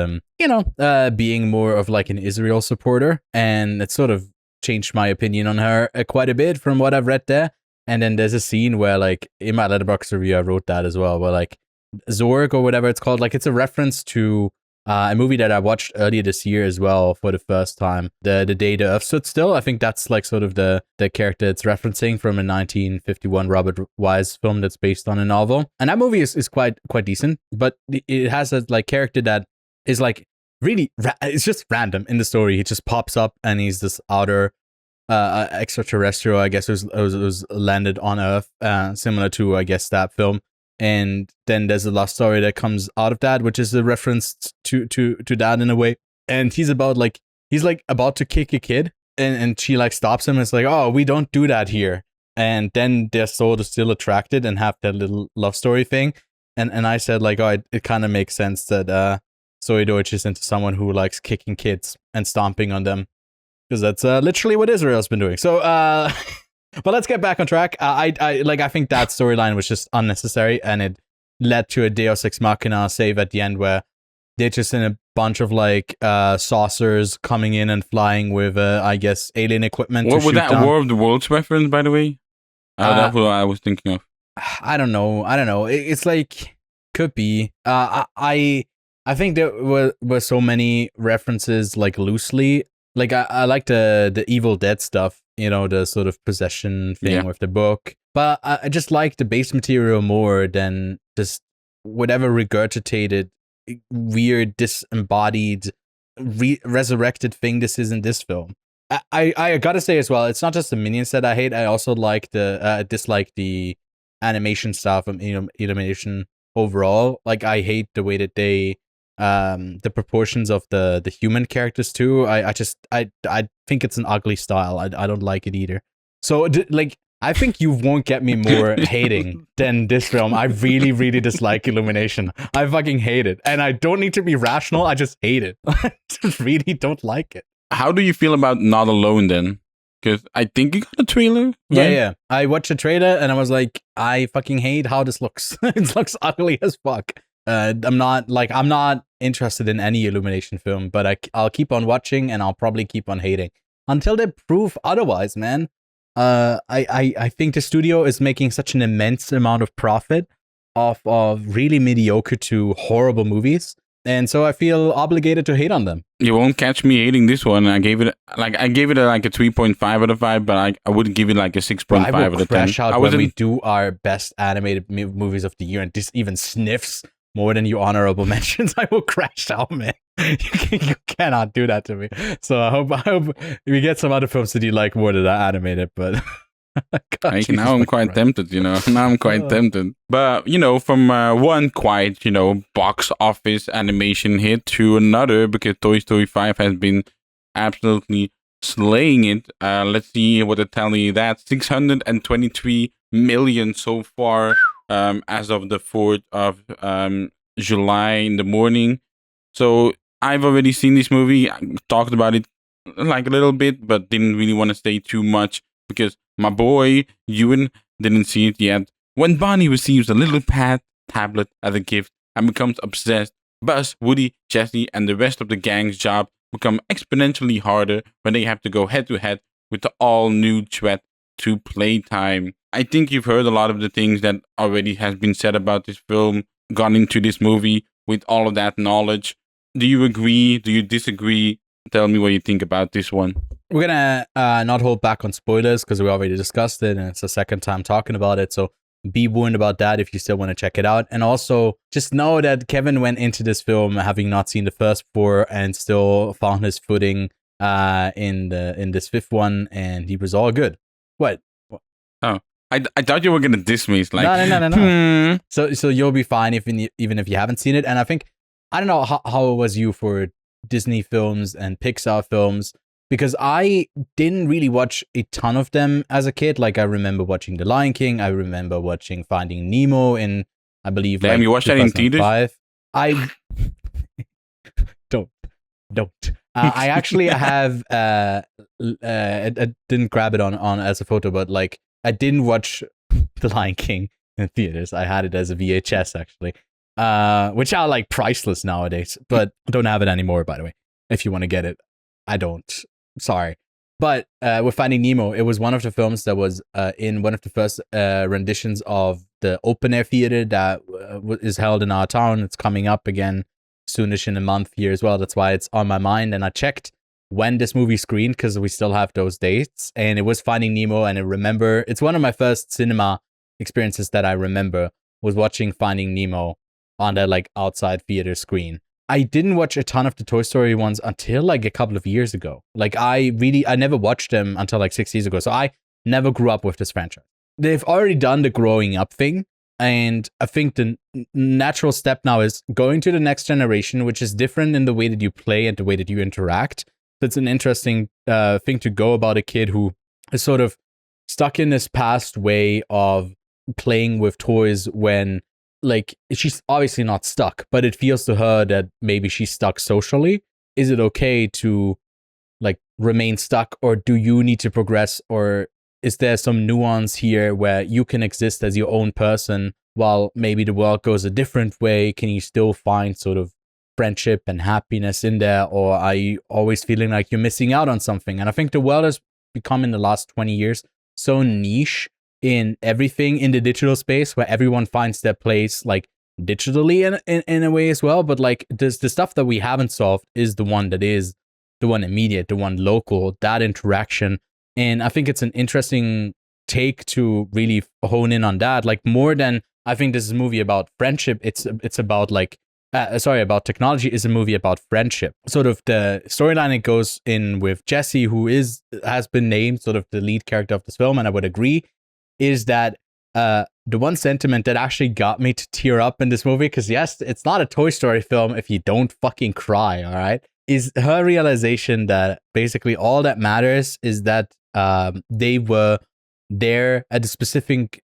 being more of like an Israel supporter. And it sort of changed my opinion on her quite a bit from what I've read there. And then there's a scene where like in my Letterboxd review, I wrote that as well, where like Zorg or whatever it's called, like it's a reference to a movie that I watched earlier this year as well for the first time, the Day the Earth Stood Still. I think that's like sort of the character it's referencing from a 1951 Robert Wise film that's based on a novel. And that movie is quite decent, but it has a like character that is like really, it's just random in the story. He just pops up and he's this outer extraterrestrial, I guess it was landed on Earth, similar to, I guess, that film. And then there's a love story that comes out of that, which is a reference to that in a way. And he's about to kick a kid, and she like stops him and it's like, oh, we don't do that here. And then they're sort of still attracted and have that little love story thing. And I said like, oh, it kind of makes sense that Zoe Deutsch is into someone who likes kicking kids and stomping on them, because that's literally what Israel's been doing. So but let's get back on track. I think that storyline was just unnecessary, and it led to a Deus Ex Machina save at the end where they're just in a bunch of like saucers coming in and flying with I guess alien equipment. What was that down. War of the Worlds reference, by the way? That's what I was thinking of. I don't know. It's like could be. I think there were so many references like loosely. Like I like the Evil Dead stuff, the sort of possession thing with the book. But I just like the base material more than just whatever regurgitated, weird, disembodied, resurrected thing this is in this film. I gotta say as well, it's not just the minions that I hate. I also like dislike the animation stuff of Illumination overall. Like I hate the way that they the proportions of the human characters too. I think it's an ugly style. I don't like it either. So I think you won't get me more hating than this film. I really, really dislike Illumination. I fucking hate it. And I don't need to be rational. I just hate it. I just really don't like it. How do you feel about Not Alone then? Because I think you got a trailer. Yeah, right? yeah. I watched the trailer and I was like, I fucking hate how this looks. It looks ugly as fuck. I'm not interested in any Illumination film, but I'll keep on watching and I'll probably keep on hating until they prove otherwise, man. I think the studio is making such an immense amount of profit of really mediocre to horrible movies, and so I feel obligated to hate on them. You won't catch me hating this one. I gave it a 3.5 out of 5, but I wouldn't give it like a 6.5 I out will of 10. crash out when we do our best animated movies of the year, and this even sniffs more than your honorable mentions. I will crash out, man. You cannot do that to me. So I hope we get some other films that you like more than that animated, but God, now I'm quite tempted, Now I'm quite tempted. But, from one quite, box office animation hit to another, because Toy Story 5 has been absolutely slaying it. Let's see what the tally is. That's 623 million so far. As of the 4th of July in the morning. So I've already seen this movie. I talked about it like a little bit, but didn't really want to say too much because my boy Ewan didn't see it yet. When Bonnie receives a little tablet as a gift and becomes obsessed, Buzz, Woody, Jessie, and the rest of the gang's job become exponentially harder when they have to go head to head with the all-new threat to playtime. I think you've heard a lot of the things that already has been said about this film, gone into this movie with all of that knowledge. Do you agree? Do you disagree? Tell me what you think about this one. We're gonna not hold back on spoilers because we already discussed it and it's the second time talking about it. So be warned about that if you still want to check it out. And also just know that Kevin went into this film having not seen the first 4 and still found his footing in this 5th one, and he was all good. What? Oh. I thought you were gonna diss me. It's like no. So you'll be fine even if you haven't seen it. And I think I don't know how it was you for Disney films and Pixar films, because I didn't really watch a ton of them as a kid. Like I remember watching The Lion King. I remember watching Finding Nemo in, I believe. Damn, you watched that in theaters? I don't. I actually have. I didn't grab it on as a photo, but like. I didn't watch The Lion King in theaters. I had it as a VHS, actually, which are like priceless nowadays, but don't have it anymore, by the way. If you want to get it, I don't. Sorry. But with Finding Nemo, it was one of the films that was in one of the first renditions of the open air theater that is held in our town. It's coming up again soonish in a month here as well. That's why it's on my mind. And I checked when this movie screened because we still have those dates, and it was Finding Nemo. And I remember it's one of my first cinema experiences that I remember was watching Finding Nemo on that like outside theater screen. I didn't watch a ton of the Toy Story ones until like a couple of years ago. Like I never watched them until like 6 years ago. So I never grew up with this franchise. They've already done the growing up thing. And I think the natural step now is going to the next generation, which is different in the way that you play and the way that you interact. That's an interesting thing to go about a kid who is sort of stuck in this past way of playing with toys when, like, she's obviously not stuck, but it feels to her that maybe she's stuck socially. Is it okay to, like, remain stuck, or do you need to progress, or is there some nuance here where you can exist as your own person while maybe the world goes a different way? Can you still find sort of friendship and happiness in there, or are you always feeling like you're missing out on something? And I think the world has become in the last 20 years so niche in everything in the digital space where everyone finds their place like digitally in a way as well. But like the stuff that we haven't solved is the one that is the one immediate, the one local, that interaction. And I think it's an interesting take to really hone in on that. Like more than, I think this is a movie about friendship. It's about like, about technology is a movie about friendship. Sort of the storyline it goes in with Jessie, who has been named sort of the lead character of this film, and I would agree, is that the one sentiment that actually got me to tear up in this movie, because yes, it's not a Toy Story film if you don't fucking cry, all right, is her realization that basically all that matters is that they were there at a specific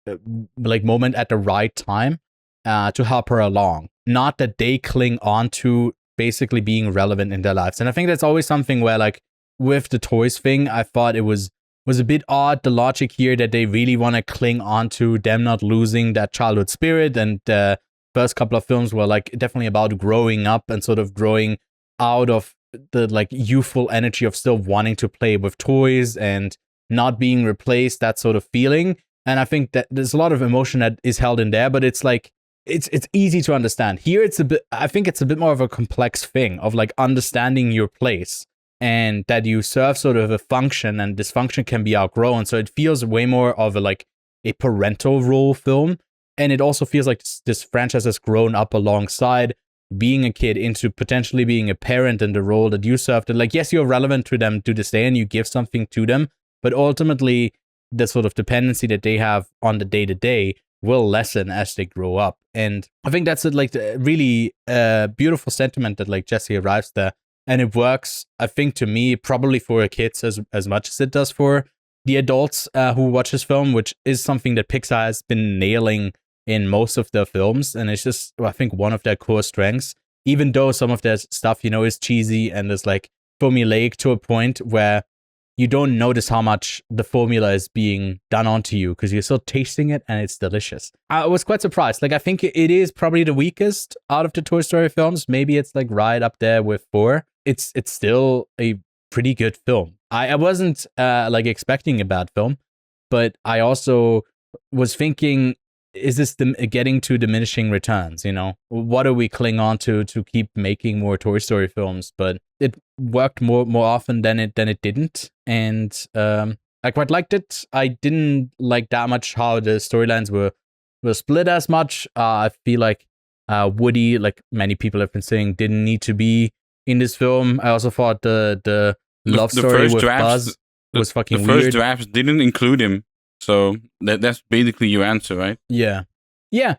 like moment at the right time to help her along. Not that they cling on to basically being relevant in their lives. And I think that's always something where, like, with the toys thing, I thought it was was a bit odd. The logic here that they really want to cling on to them not losing that childhood spirit, and the first couple of films were like definitely about growing up and sort of growing out of the like youthful energy of still wanting to play with toys and not being replaced, that sort of feeling. And I think that there's a lot of emotion that is held in there, but it's like it's easy to understand. Here it's a bit, I think it's a bit more of a complex thing of like understanding your place and that you serve sort of a function, and this function can be outgrown. So it feels way more of a like a parental role film. And it also feels like this franchise has grown up alongside being a kid into potentially being a parent in the role that you served. And like, yes, you're relevant to them to this day and you give something to them, but ultimately the sort of dependency that they have on the day-to-day will lessen as they grow up. And I think that's like a really beautiful sentiment that like Jesse arrives there. And it works, I think, to me, probably for kids as much as it does for the adults who watch this film, which is something that Pixar has been nailing in most of their films. And it's just, I think, one of their core strengths, even though some of their stuff, you know, is cheesy and is like formulaic to a point where you don't notice how much the formula is being done onto you because you're still tasting it and it's delicious. I was quite surprised. Like, I think it is probably the weakest out of the Toy Story films. Maybe it's like right up there with 4. It's still a pretty good film. I wasn't like expecting a bad film, but I also was thinking, is this getting to diminishing returns? You know, what do we cling on to keep making more Toy Story films? But it worked more often than it didn't, and I quite liked it. I didn't like that much how the storylines were split as much. I feel like Woody, like many people have been saying, didn't need to be in this film. I also thought the love story with Buzz was fucking weird. The first drafts didn't include him. So that's basically your answer, right? Yeah.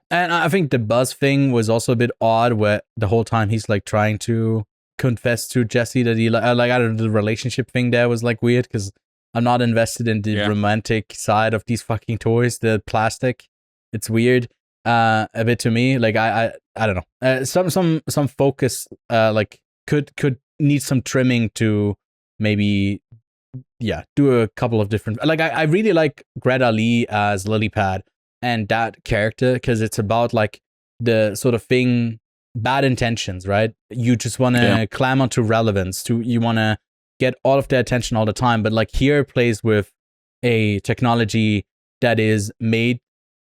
And I think the Buzz thing was also a bit odd, where the whole time he's like trying to confess to Jesse that he like I don't know, the relationship thing there was like weird because I'm not invested in the romantic side of these fucking toys. The plastic, it's weird a bit to me. Like I don't know. Some focus like could need some trimming to maybe do a couple of different, like I really like Greta Lee as Lilypad and that character because it's about like the sort of thing, bad intentions, right? You just want to climb onto relevance, you want to get all of their attention all the time, but like here plays with a technology that is made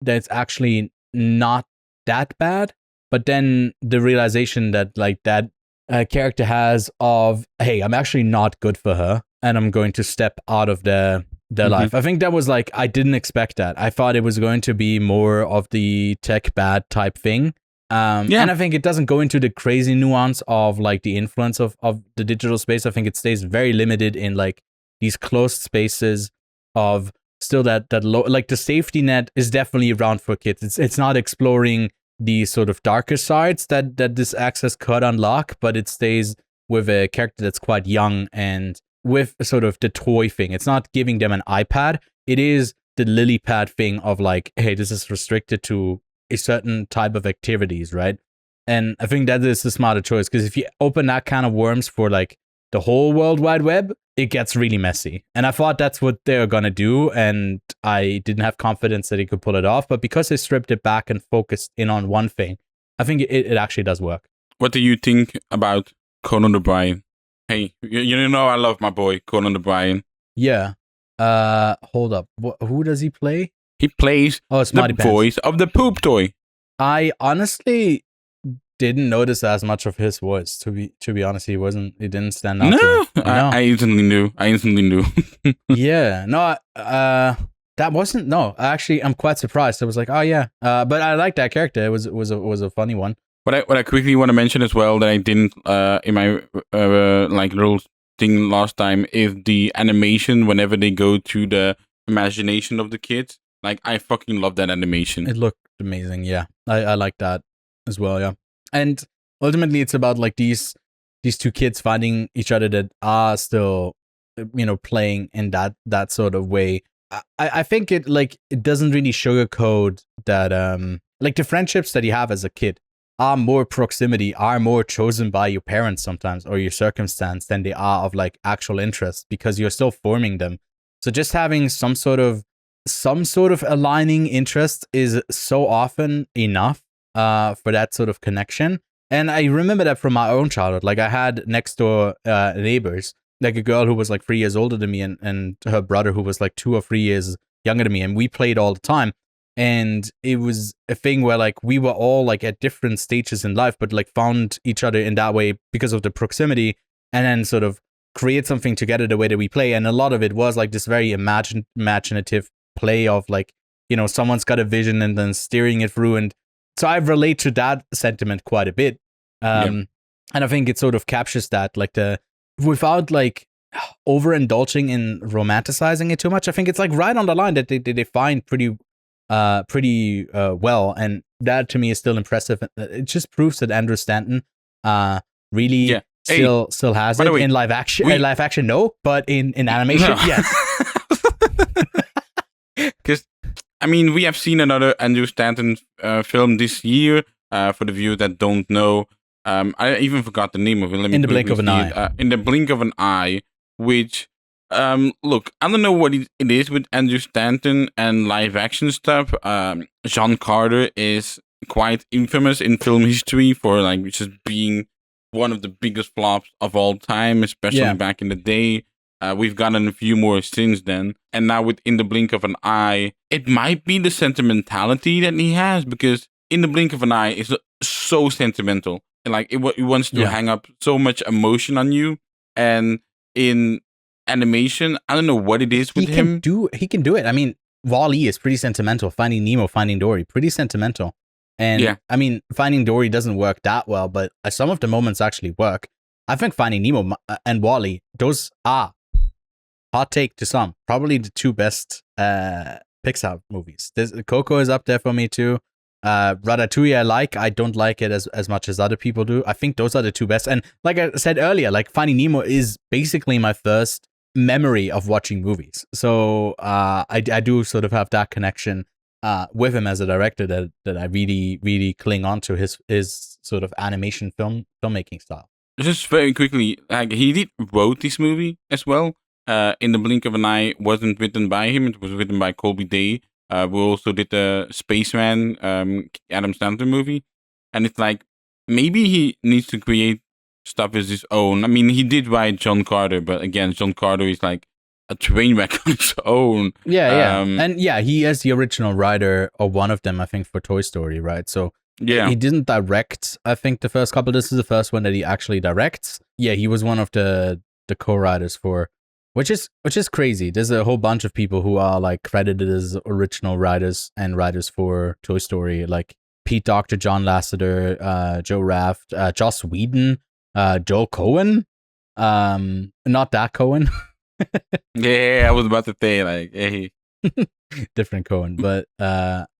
that's actually not that bad, but then the realization that like that character has of, hey, I'm actually not good for her and I'm going to step out of their life. I think that was like, I didn't expect that. I thought it was going to be more of the tech bad type thing. And I think it doesn't go into the crazy nuance of like the influence of the digital space. I think it stays very limited in like these closed spaces of still that low, like the safety net is definitely around for kids. It's not exploring the sort of darker sides that this access could unlock, but it stays with a character that's quite young and with sort of the toy thing. It's not giving them an iPad. It is the Lilypad thing of like, hey, this is restricted to a certain type of activities, right? And I think that is the smarter choice, because if you open that kind of worms for like the whole World Wide Web, it gets really messy. And I thought that's what they're gonna do, and I didn't have confidence that he could pull it off. But because they stripped it back and focused in on one thing, I think it actually does work. What do you think about Conan O'Brien? Hey, you know I love my boy Conan O'Brien. Yeah. Hold up. Who does he play? He plays the voice of the poop toy. I honestly didn't notice as much of his voice. To be honest, it didn't stand out. No, I instantly knew. Yeah, no, that wasn't. No, actually, I'm quite surprised. I was like, oh yeah, but I like that character. It was a funny one. What I quickly want to mention as well that I didn't in my like little thing last time is the animation whenever they go to the imagination of the kids. Like, I fucking love that animation. It looked amazing. Yeah, I like that as well. Yeah, and ultimately, it's about like these two kids finding each other that are still, playing in that sort of way. I think it doesn't really sugarcoat that like the friendships that you have as a kid are more proximity, are more chosen by your parents sometimes or your circumstance than they are of like actual interest, because you're still forming them. So just having some sort of aligning interest is so often enough for that sort of connection. And I remember that from my own childhood. Like I had next door neighbors, like a girl who was like 3 years older than me, and her brother who was like 2 or 3 years younger than me, and we played all the time. And it was a thing where like we were all like at different stages in life, but like found each other in that way because of the proximity, and then sort of create something together the way that we play. And a lot of it was like this very imaginative play of like, you know, someone's got a vision and then steering it through. And so I relate to that sentiment quite a bit. And I think it sort of captures that, like without like overindulging in romanticizing it too much. I think it's like right on the line that they find pretty well. And that to me is still impressive. It just proves that Andrew Stanton really still has it in live action. In live action, no, but in animation, yes. Because, I mean, we have seen another Andrew Stanton film this year. For the viewers that don't know, I even forgot the name of it. In the Blink of an Eye. In the Blink of an Eye, which, look, I don't know what it is with Andrew Stanton and live action stuff. John Carter is quite infamous in film history for like just being one of the biggest flops of all time, especially back in the day. We've gotten a few more since then. And now with In the Blink of an Eye, it might be the sentimentality that he has, because In the Blink of an Eye is so sentimental. Like, it wants to hang up so much emotion on you. And in animation, I don't know what it is with him. He can do it. I mean, Wall-E is pretty sentimental. Finding Nemo, Finding Dory, pretty sentimental. And I mean, Finding Dory doesn't work that well, but some of the moments actually work. I think Finding Nemo and Wall-E, those are, hot take to some, probably the two best Pixar movies. Coco is up there for me too. Ratatouille I don't like it as much as other people do. I think those are the two best. And like I said earlier, like Finding Nemo is basically my first memory of watching movies. So I do sort of have that connection with him as a director that I really, really cling on to his sort of animation filmmaking style. Just very quickly, like he wrote this movie as well. In the Blink of an Eye wasn't written by him; it was written by Colby Day. We also did the Spaceman Adam Sandler movie, and it's like maybe he needs to create stuff as his own. I mean, he did write John Carter, but again, John Carter is like a train wreck on its own. And he is the original writer, or one of them, I think, for Toy Story, right? So he didn't direct, I think, the first couple. This is the first one that he actually directs. Yeah, he was one of the co-writers for, which is crazy. There's a whole bunch of people who are like credited as original writers for Toy Story, like Pete Docter, John Lasseter, Joe Raft, Joss Whedon, Joel Cohen, not that Cohen. I was about to say like, hey, different Cohen, but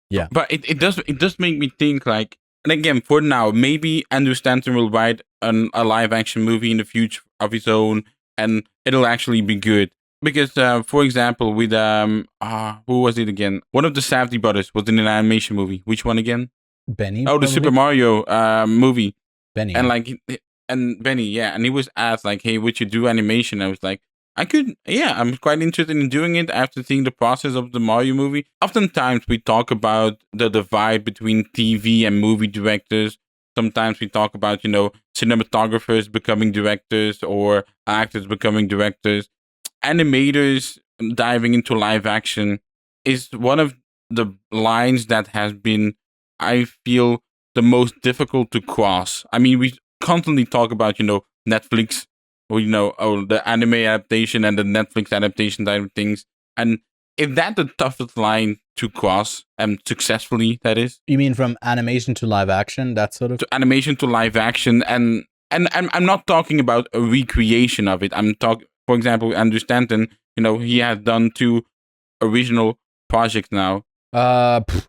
yeah. But it does make me think, like, and again, for now, maybe Andrew Stanton will write a live action movie in the future of his own, and it'll actually be good. Because, for example, with who was it again? One of the Safdie brothers was in an animation movie. Which one again? Benny. Oh, the Super Mario movie. Benny. And like, and Benny, yeah, and he was asked like, "Hey, would you do animation?" I was like, I could, I'm quite interested in doing it after seeing the process of the Mario movie. Oftentimes we talk about the divide between TV and movie directors. Sometimes we talk about, cinematographers becoming directors or actors becoming directors. Animators diving into live action is one of the lines that has been, I feel, the most difficult to cross. I mean, we constantly talk about, Netflix, or, the anime adaptation and the Netflix adaptation type of things. And is that the toughest line to cross, and successfully, that is? You mean from animation to live action, that sort of? To animation to live action, and I'm not talking about a recreation of it. I'm talking, for example, Andrew Stanton, he has done 2 original projects now.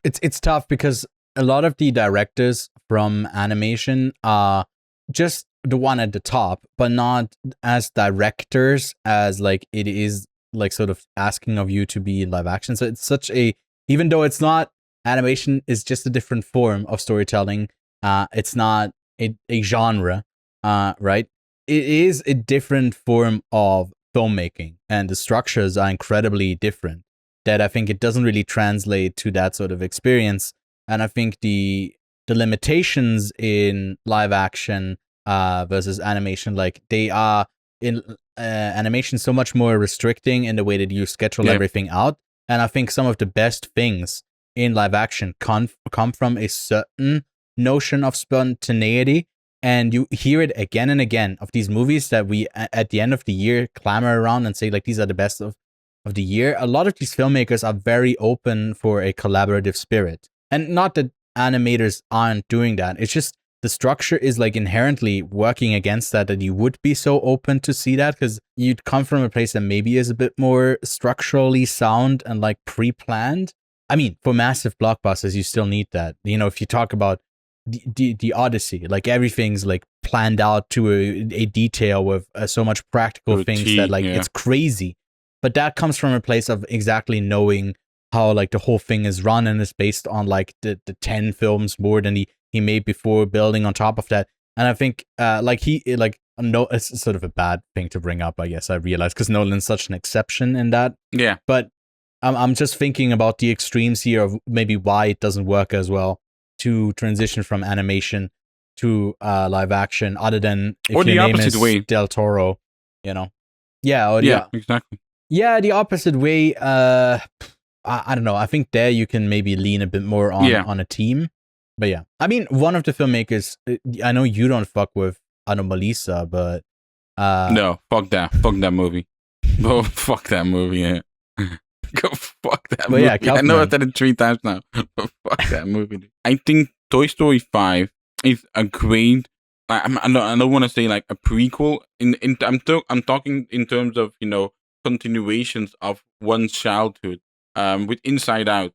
It's tough because a lot of the directors from animation are just the one at the top, but not as directors as like it is like sort of asking of you to be in live action. So it's such a, even though it's not, animation is just a different form of storytelling. It's not a genre, right? It is a different form of filmmaking, and the structures are incredibly different. That I think it doesn't really translate to that sort of experience. And I think the limitations in live action versus animation, like they are in animation so much more restricting in the way that you schedule everything out. And I think some of the best things in live action come from a certain notion of spontaneity. And you hear it again and again of these movies that we, at the end of the year, clamor around and say, like, these are the best of the year. A lot of these filmmakers are very open for a collaborative spirit. And not that animators aren't doing that. It's just the structure is like inherently working against that you would be so open to see that, because you'd come from a place that maybe is a bit more structurally sound and like pre-planned. I mean, for massive blockbusters, you still need that. You know, if you talk about the Odyssey, like everything's like planned out to a detail with so much practical things that like it's crazy. But that comes from a place of exactly knowing how like the whole thing is run, and is based on like the 10 films more than he made before, building on top of that. And I think it's sort of a bad thing to bring up, I guess, I realize, because Nolan's such an exception in that. Yeah. But I'm just thinking about the extremes here of maybe why it doesn't work as well to transition from animation to live action, other than if or the your name opposite is way. Del Toro, you know? Exactly. Yeah, the opposite way. I don't know. I think there you can maybe lean a bit more on a team. But yeah, I mean, one of the filmmakers, I know you don't fuck with Anomalisa, but no, fuck that movie. Oh, fuck that movie. Yeah. Go fuck that movie. Yeah, I know I've said it 3 times now, but fuck that movie. I think Toy Story 5 is a great. I don't want to say like a prequel. I'm talking in terms of, you know, continuations of one's childhood. With Inside Out,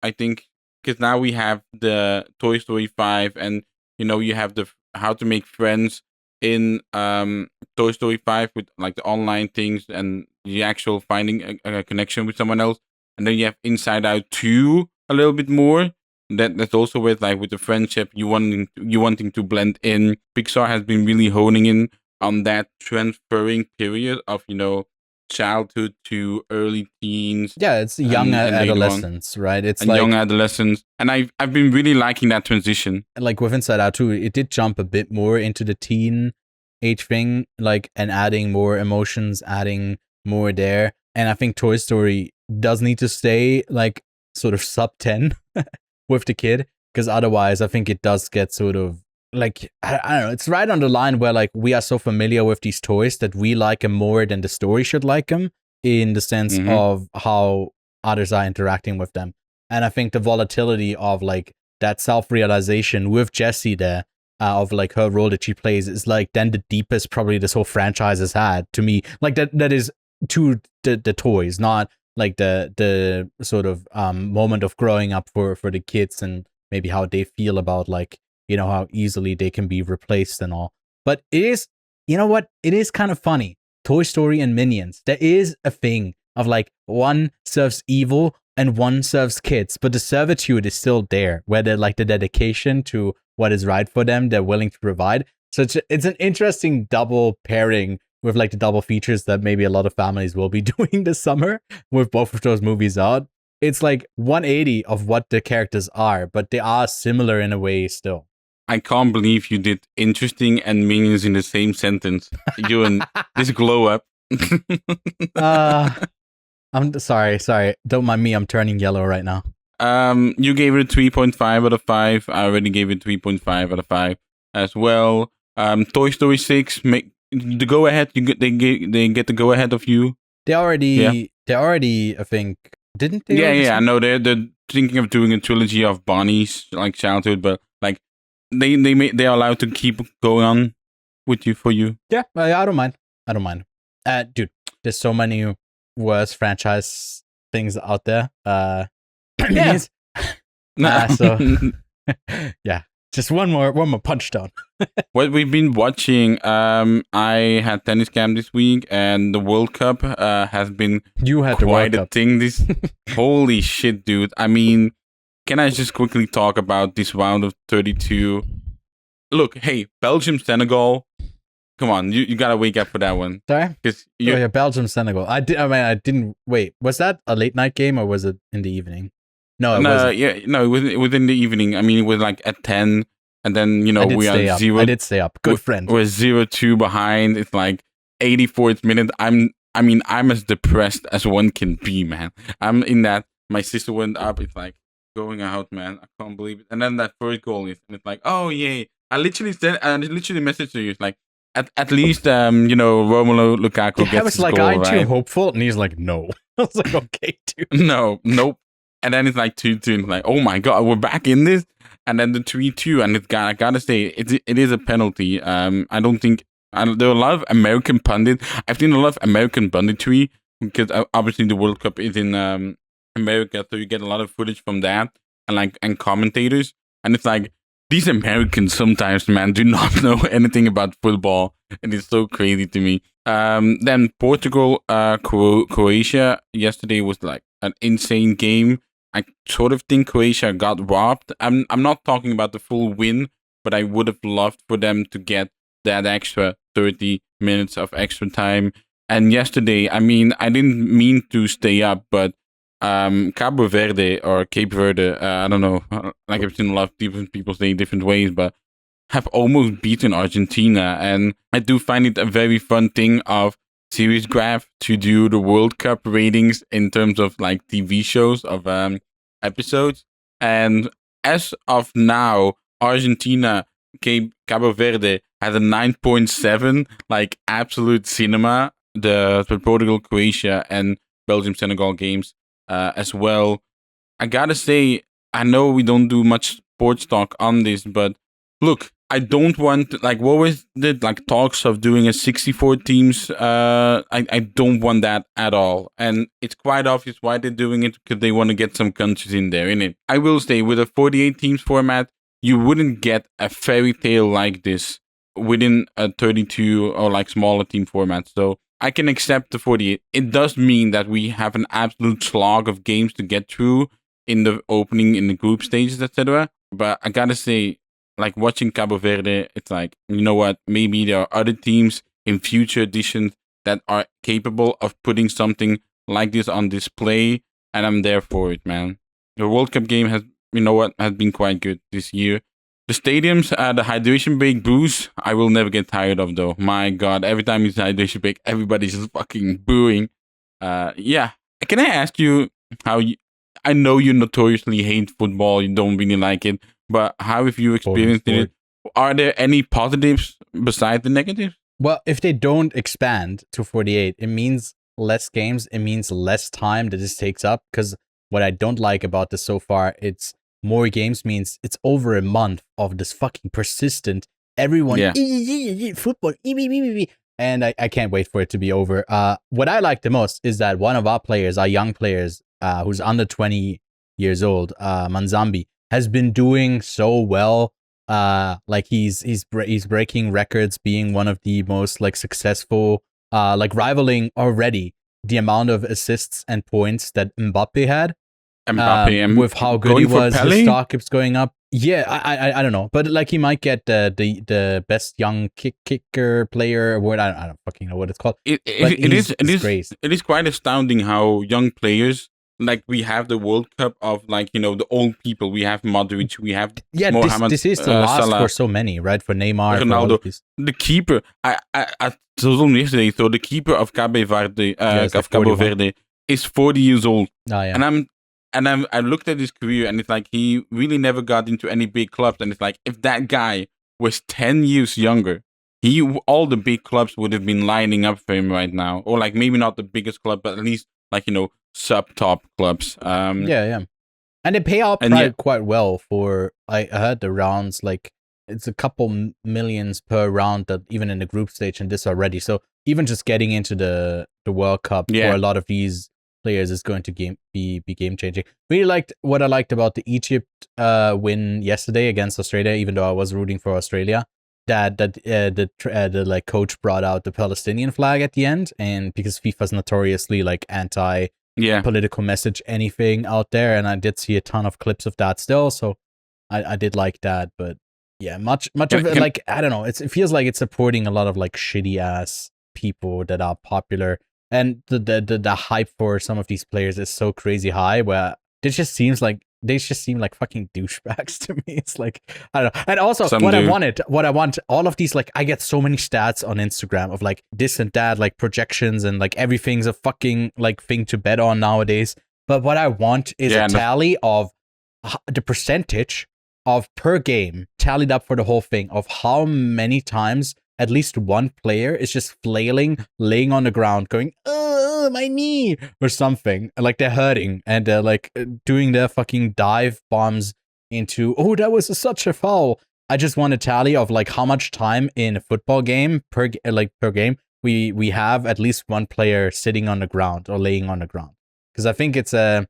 I think, because now we have the Toy Story 5, and you know, you have the How to Make Friends in Toy Story 5 with like the online things and the actual finding a connection with someone else, and then you have Inside Out 2 a little bit more. That's also with like with the friendship, you wanting to blend in. Pixar has been really honing in on that transferring period of, you know, childhood to early teens. Yeah, it's young adolescence, right? It's like young adolescence, and I've been really liking that transition. Like with Inside Out 2, it did jump a bit more into the teen age thing, like, and adding more emotions, adding more there. And I think Toy Story does need to stay like sort of sub 10 with the kid, because otherwise I think it does get sort of like, I don't know, it's right on the line where like we are so familiar with these toys that we like them more than the story should like them, in the sense of how others are interacting with them. And I think the volatility of like that self-realization with Jessie there, of like her role that she plays, is like then the deepest probably this whole franchise has had to me. Like that is to the toys, not like the sort of moment of growing up for the kids, and maybe how they feel about like, you know, how easily they can be replaced and all. But it is, you know what? It is kind of funny. Toy Story and Minions. There is a thing of like one serves evil and one serves kids, but the servitude is still there, where they're like the dedication to what is right for them, they're willing to provide. So it's an interesting double pairing with like the double features that maybe a lot of families will be doing this summer with both of those movies out. It's like 180 of what the characters are, but they are similar in a way still. I can't believe you did interesting and Minions in the same sentence. You and this glow up. I'm sorry. Don't mind me. I'm turning yellow right now. You gave it a 3.5 out of 5. I already gave it 3.5 out of 5 as well. Toy Story 6, make the go ahead. They get the go ahead of you. They already, I think, didn't they? Yeah. I know they're thinking of doing a trilogy of Bonnie's like childhood, but like they're allowed to keep going on with you for you. Yeah, I don't mind. Dude, there's so many worse franchise things out there. Yeah. So yeah, just one more punch down. What we've been watching, I had tennis camp this week, and the World Cup has been quite a thing. This holy shit, dude. I mean, can I just quickly talk about this round of 32? Look, hey, Belgium, Senegal, Come on, you gotta wake up for that one. Sorry? Because Oh, yeah, Belgium, Senegal. I didn't wait. Was that a late night game or was it in the evening? No, it wasn't. it was within the evening. I mean, it was like at 10, and then I did we stay are up. 0. I did stay up. Good friend. We're 0-2 behind. It's like 84th minute. I'm as depressed as one can be, man. I'm in that. My sister went up. It's like going out, man. I can't believe it. And then that first goal is, and it's like, oh yay! I literally messaged to you. It's like, at least Romelu Lukaku gets I was his like, goal, aren't right? you hopeful? And he's like, no. I was like, okay, dude. No, nope. And then it's like 2-2, and it's like, oh my god, we're back in this. And then the 3-2, and I gotta say, it is a penalty. I don't think there are a lot of American pundits. I've seen a lot of American punditry because obviously the World Cup is in America, so you get a lot of footage from that and commentators. And it's like, these Americans sometimes, man, do not know anything about football. It is so crazy to me. Then Portugal, Croatia yesterday was like an insane game. I sort of think Croatia got robbed. I'm not talking about the full win, but I would have loved for them to get that extra 30 minutes of extra time. And yesterday, I mean, I didn't mean to stay up, but Cabo Verde or Cape Verde, I don't know, like I've seen a lot of different people say different ways, but have almost beaten Argentina. And I do find it a very fun thing of Series Graf to do the World Cup ratings in terms of like TV shows of episodes. And as of now, Argentina, Cabo Verde has a 9.7, like absolute cinema. The Portugal, Croatia, and Belgium, Senegal games as well. I gotta say, I know we don't do much sports talk on this, but look, I don't want, like, what was the like talks of doing a 64 teams? I don't want that at all, and it's quite obvious why they're doing it, because they want to get some countries in there, innit? I will say, with a 48 teams format, you wouldn't get a fairy tale like this within a 32 or like smaller team format. So I can accept the 48. It does mean that we have an absolute slog of games to get through in the opening, in the group stages, etc. But I gotta say, like, watching Cabo Verde, it's like, you know what? Maybe there are other teams in future editions that are capable of putting something like this on display, and I'm there for it, man. The World Cup game has been quite good this year. The stadiums, the hydration break booze, I will never get tired of, though. My God, every time it's hydration break, everybody's just fucking booing. Yeah. Can I ask you how I know you notoriously hate football, you don't really like it, but how have you experienced it? Are there any positives besides the negatives? Well, if they don't expand to 48, it means less games. It means less time that this takes up. Because what I don't like about this so far, it's more games means it's over a month of this fucking persistent everyone football, and I can't wait for it to be over. What I like the most is that one of our players, our young players, who's under 20 years old, Manzambi, has been doing so well. Like he's breaking records, being one of the most like successful, like rivaling already the amount of assists and points that Mbappe had. With how good he was, his stock keeps going up. Yeah, I don't know, but like he might get the best young kicker player award. I don't fucking know what it's called. It is quite astounding how young players, like, we have the World Cup of, like, you know, the old people. We have Modric, we have Mohamed, this is the last Salah, for so many, right? For Neymar, Ronaldo, the keeper. I told him yesterday. So the keeper of Cabo Verde is 40 years old. Oh, yeah. And I looked at his career, and it's like he really never got into any big clubs. And it's like, if that guy was 10 years younger, all the big clubs would have been lining up for him right now. Or like maybe not the biggest club, but at least, like, you know, sub-top clubs. Yeah. And they pay out quite well for, I heard the rounds, like, it's a couple millions per round, that even in the group stage and this already. So even just getting into the World Cup for a lot of these players is going to be game changing. Really liked what I liked about the Egypt win yesterday against Australia, even though I was rooting for Australia. That the like coach brought out the Palestinian flag at the end, and because FIFA's notoriously like anti political message anything out there, and I did see a ton of clips of that still, so I did like that. But Yeah, much of it, like, I don't know. It feels like it's supporting a lot of like shitty ass people that are popular, and the hype for some of these players is so crazy high. Where they just seem like fucking douchebags to me. It's like, I don't know. And also, what I want, all of these, like, I get so many stats on Instagram of like this and that, like projections, and like everything's a fucking like thing to bet on nowadays. But what I want is a tally of the percentage of per game tallied up for the whole thing of how many times at least one player is just flailing, laying on the ground, going, "Oh, my knee," or something. Like they're hurting and they're like doing their fucking dive bombs into, "Oh, that was such a foul." I just want a tally of like how much time in a football game per game we have at least one player sitting on the ground or laying on the ground, because I think it's a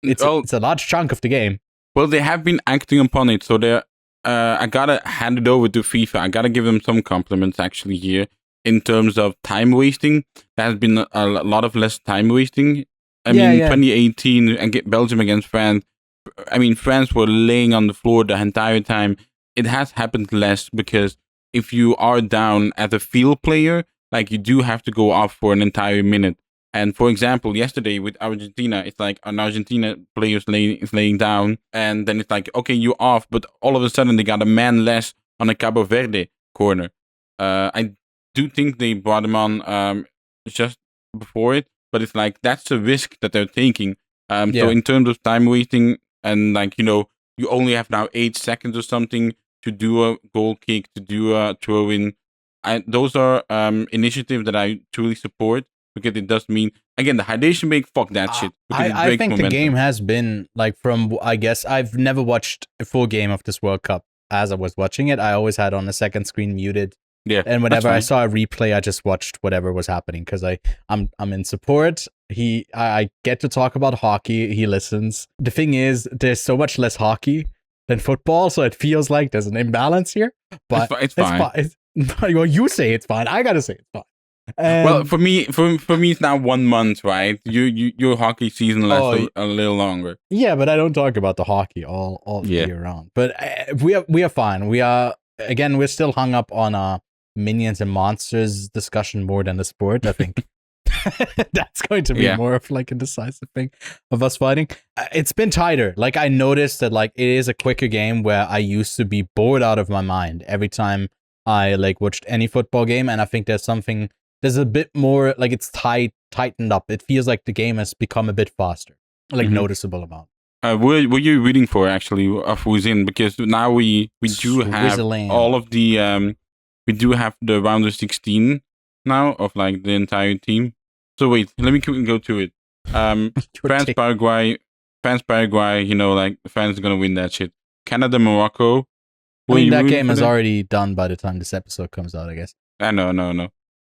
large chunk of the game. Well, they have been acting upon it, so they're. I gotta hand it over to FIFA. I gotta give them some compliments actually here in terms of time wasting. There has been a lot of less time wasting. I mean, 2018 and Belgium against France. I mean, France were laying on the floor the entire time. It has happened less because if you are down as a field player, like you do have to go off for an entire minute. And for example, yesterday with Argentina, it's like an Argentina player is laying down, and then it's like, okay, you're off, but all of a sudden they got a man less on a Cabo Verde corner. I do think they brought him on just before it, but it's like that's a risk that they're taking. So in terms of time wasting, and like, you know, you only have now 8 seconds or something to do a goal kick, to do a throw in. Those are initiatives that I truly support. Because it does mean, again, the hydration break, fuck that shit. I think momentum. The game has been, like, from, I guess, I've never watched a full game of this World Cup as I was watching it. I always had on the second screen muted. Yeah. And whenever I saw a replay, I just watched whatever was happening because I'm in support. I get to talk about hockey. He listens. The thing is, there's so much less hockey than football, so it feels like there's an imbalance here. But it's fine. Well, you say it's fine. I gotta say it's fine. Well, for me, it's now 1 month, right? Your hockey season lasts a little longer. Yeah, but I don't talk about the hockey all year round. But we are fine. We're still hung up on minions and monsters discussion more than the sport. I think that's going to be more of like a decisive thing of us fighting. It's been tighter. Like I noticed that like it is a quicker game where I used to be bored out of my mind every time I like watched any football game, and I think there's a bit more, like it's tightened up. It feels like the game has become a bit faster, like noticeable amount. Were you rooting for actually of who's in? Because now we do have all of the we do have the round of 16 now of like the entire team. So wait, let me go to it. France Paraguay. You know, like France is gonna win that shit. Canada Morocco. I mean, that game is already done by the time this episode comes out, I guess. No.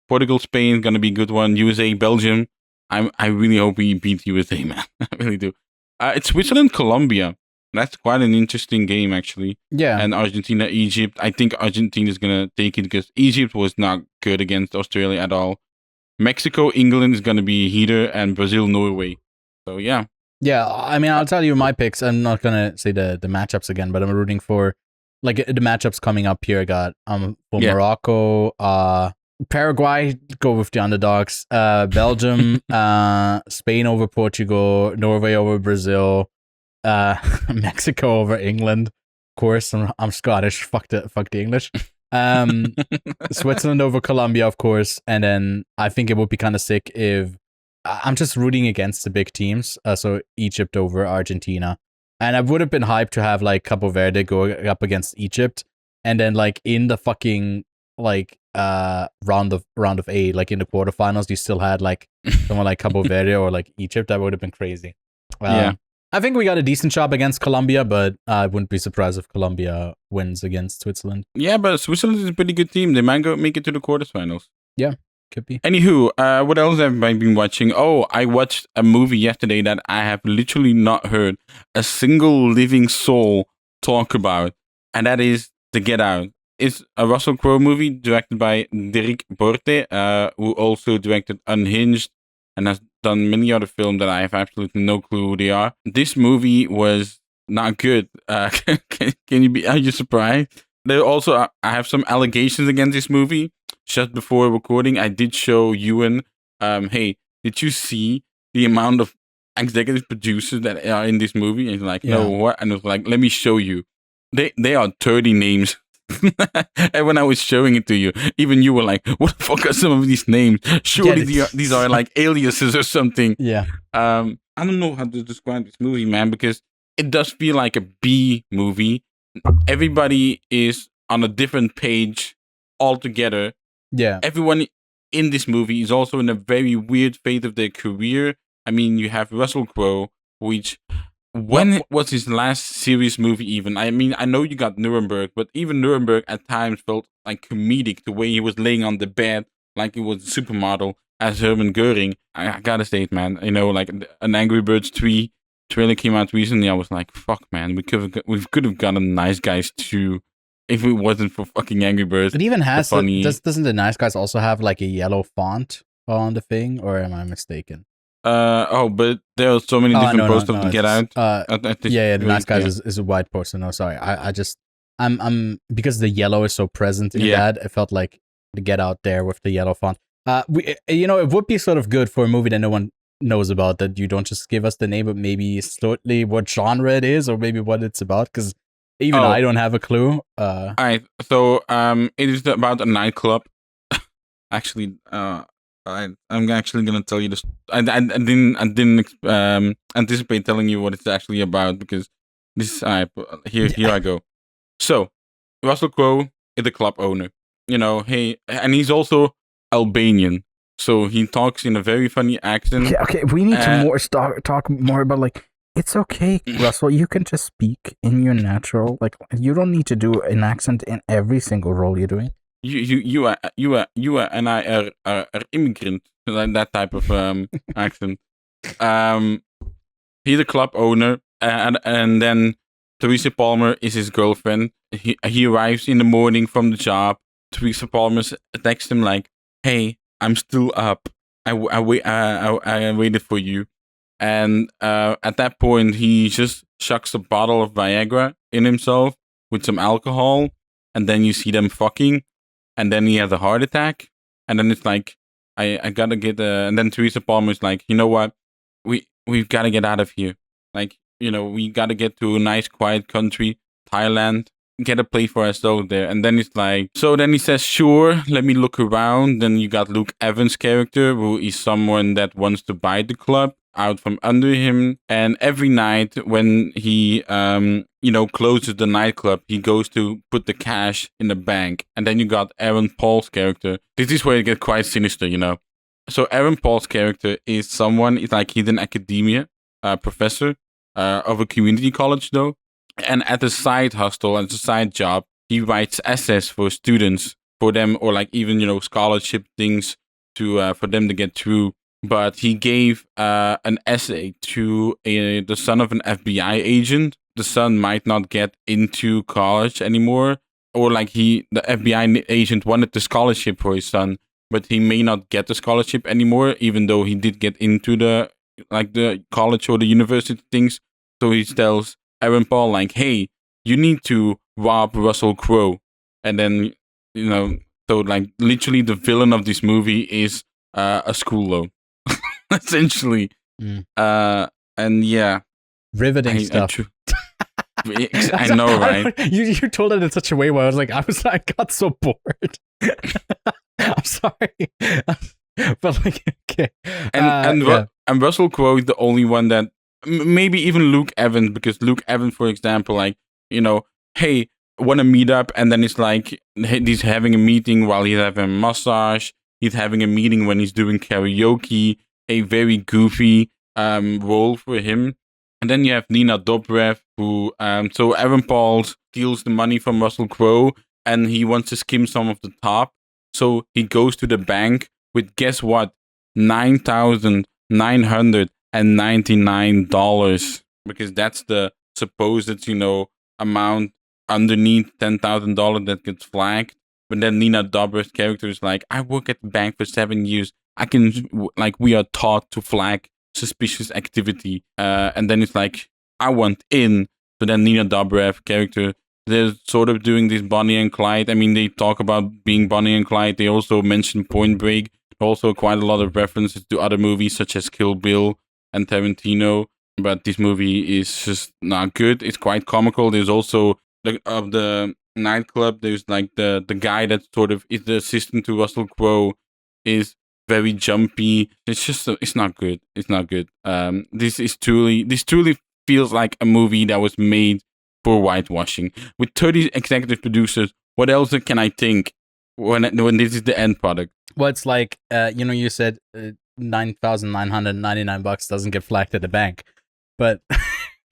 Portugal, Spain, gonna be a good one. USA, Belgium. I really hope we beat USA, man. I really do. It's Switzerland, Colombia. That's quite an interesting game, actually. Yeah. And Argentina, Egypt. I think Argentina is gonna take it because Egypt was not good against Australia at all. Mexico, England is gonna be heater, and Brazil, Norway. So yeah. Yeah, I mean, I'll tell you my picks. I'm not gonna say the matchups again, but I'm rooting for like the matchups coming up here. I got for Morocco, Paraguay, go with the underdogs. Belgium, Spain over Portugal, Norway over Brazil, Mexico over England. Of course, I'm Scottish. Fuck the English. Switzerland over Colombia, of course, and then I think it would be kind of sick if I'm just rooting against the big teams. So Egypt over Argentina, and I would have been hyped to have like Cabo Verde go up against Egypt, and then like in the fucking like round of A, like in the quarterfinals, you still had like someone like Cabo Verde or like Egypt. That would have been crazy. I think we got a decent job against Colombia, but I wouldn't be surprised if Colombia wins against Switzerland. Yeah, but Switzerland is a pretty good team. They might make it to the quarterfinals. Yeah, could be. Anywho, what else have I been watching? Oh, I watched a movie yesterday that I have literally not heard a single living soul talk about, and that is The Get Out. It's a Russell Crowe movie directed by Dirk Borte, who also directed Unhinged and has done many other films that I have absolutely no clue who they are. This movie was not good. Are you surprised? there also I have some allegations against this movie. Just before recording, I did show Ewan, hey, did you see the amount of executive producers that are in this movie? And he's like, no, what? And I was like, let me show you. They are 30 names. And when I was showing it to you, even you were like, what the fuck are some of these names? Surely these are like aliases or something. Yeah. I don't know how to describe this movie, man, because it does feel like a B movie. Everybody is on a different page altogether. Yeah. Everyone in this movie is also in a very weird phase of their career. I mean, you have Russell Crowe, which when was his last serious movie even? I mean, I know you got Nuremberg, but even Nuremberg at times felt like comedic, the way he was laying on the bed like he was a supermodel as Herman Goering. I gotta say it, man. You know, like an Angry Birds 3 trailer came out recently. I was like, fuck, man, we could have gotten Nice Guys 2 if it wasn't for fucking Angry Birds. It even has funny. Doesn't the Nice Guys also have like a yellow font on the thing, or am I mistaken? But there are so many different posters to get out. The Nice Guys is a white poster. No, sorry, I'm because the yellow is so present in that. It felt like to get out there with the yellow font. It would be sort of good for a movie that no one knows about, that you don't just give us the name, but maybe slightly what genre it is, or maybe what it's about, because even I don't have a clue. All right, so it is about a nightclub. Actually, I'm actually gonna tell you this. I didn't anticipate telling you what it's actually about, because this. Here I go. So, Russell Crowe is a club owner. You know, and he's also Albanian, so he talks in a very funny accent. Okay, we need to talk more about, like, it's okay, Russell. You can just speak in your natural, like, you don't need to do an accent in every single role you're doing. You are and I are immigrant, like that type of accent. He's a club owner, and then Teresa Palmer is his girlfriend. He arrives in the morning from the job. Teresa Palmer texts him like, "Hey, I'm still up. I waited for you." And at that point, he just chucks a bottle of Viagra in himself with some alcohol, and then you see them fucking, and then he has a heart attack, and then it's like, I gotta get and then Teresa Palmer is like, you know what, we've got to get out of here. Like, you know, we got to get to a nice quiet country, Thailand, get a place for ourselves there. And then it's like, so then he says, sure, let me look around. Then you got Luke Evans' character, who is someone that wants to buy the club out from under him. And every night when he, closes the nightclub, he goes to put the cash in the bank. And then you got Aaron Paul's character. This is where it gets quite sinister, you know. So Aaron Paul's character is someone, it's like he's an academia professor of a community college, though. And at a side hustle, as a side job, he writes essays for students, for them, or like even, scholarship things to for them to get through. But he gave an essay to the son of an FBI agent. The son might not get into college anymore, or like the FBI agent wanted the scholarship for his son, but he may not get the scholarship anymore, even though he did get into the college or the university things. So he tells Aaron Paul, like, hey, you need to rob Russell Crowe. And then, so like literally the villain of this movie is a school loan, essentially. And yeah. Riveting stuff. I know, right? You told it in such a way where I got so bored. I'm sorry. But like, okay. And Russell Crowe is the only one that, maybe even Luke Evans, because Luke Evans, for example, like, hey, want to meet up? And then it's like, he's having a meeting while he's having a massage. He's having a meeting when he's doing karaoke, a very goofy role for him. And then you have Nina Dobrev, who, so Aaron Paul steals the money from Russell Crowe, and he wants to skim some of the top. So he goes to the bank with, guess what, $9,999, because that's the supposed, amount underneath $10,000 that gets flagged. But then Nina Dobrev's character is like, I work at the bank for 7 years. We are taught to flag suspicious activity. And then it's like, I want in. So then Nina Dobrev character they're sort of doing this Bonnie and Clyde. I mean, they talk about being Bonnie and Clyde. They also mention Point Break. Also, quite a lot of references to other movies such as Kill Bill and Tarantino. But this movie is just not good. It's quite comical. There's also of the nightclub. There's like the guy that sort of is the assistant to Russell Crowe is very jumpy. It's just it's not good. It's not good. This truly feels like a movie that was made for whitewashing with 30 executive producers. What else can I think when this is the end product? Well, it's like you said $9,999 doesn't get flagged at the bank, but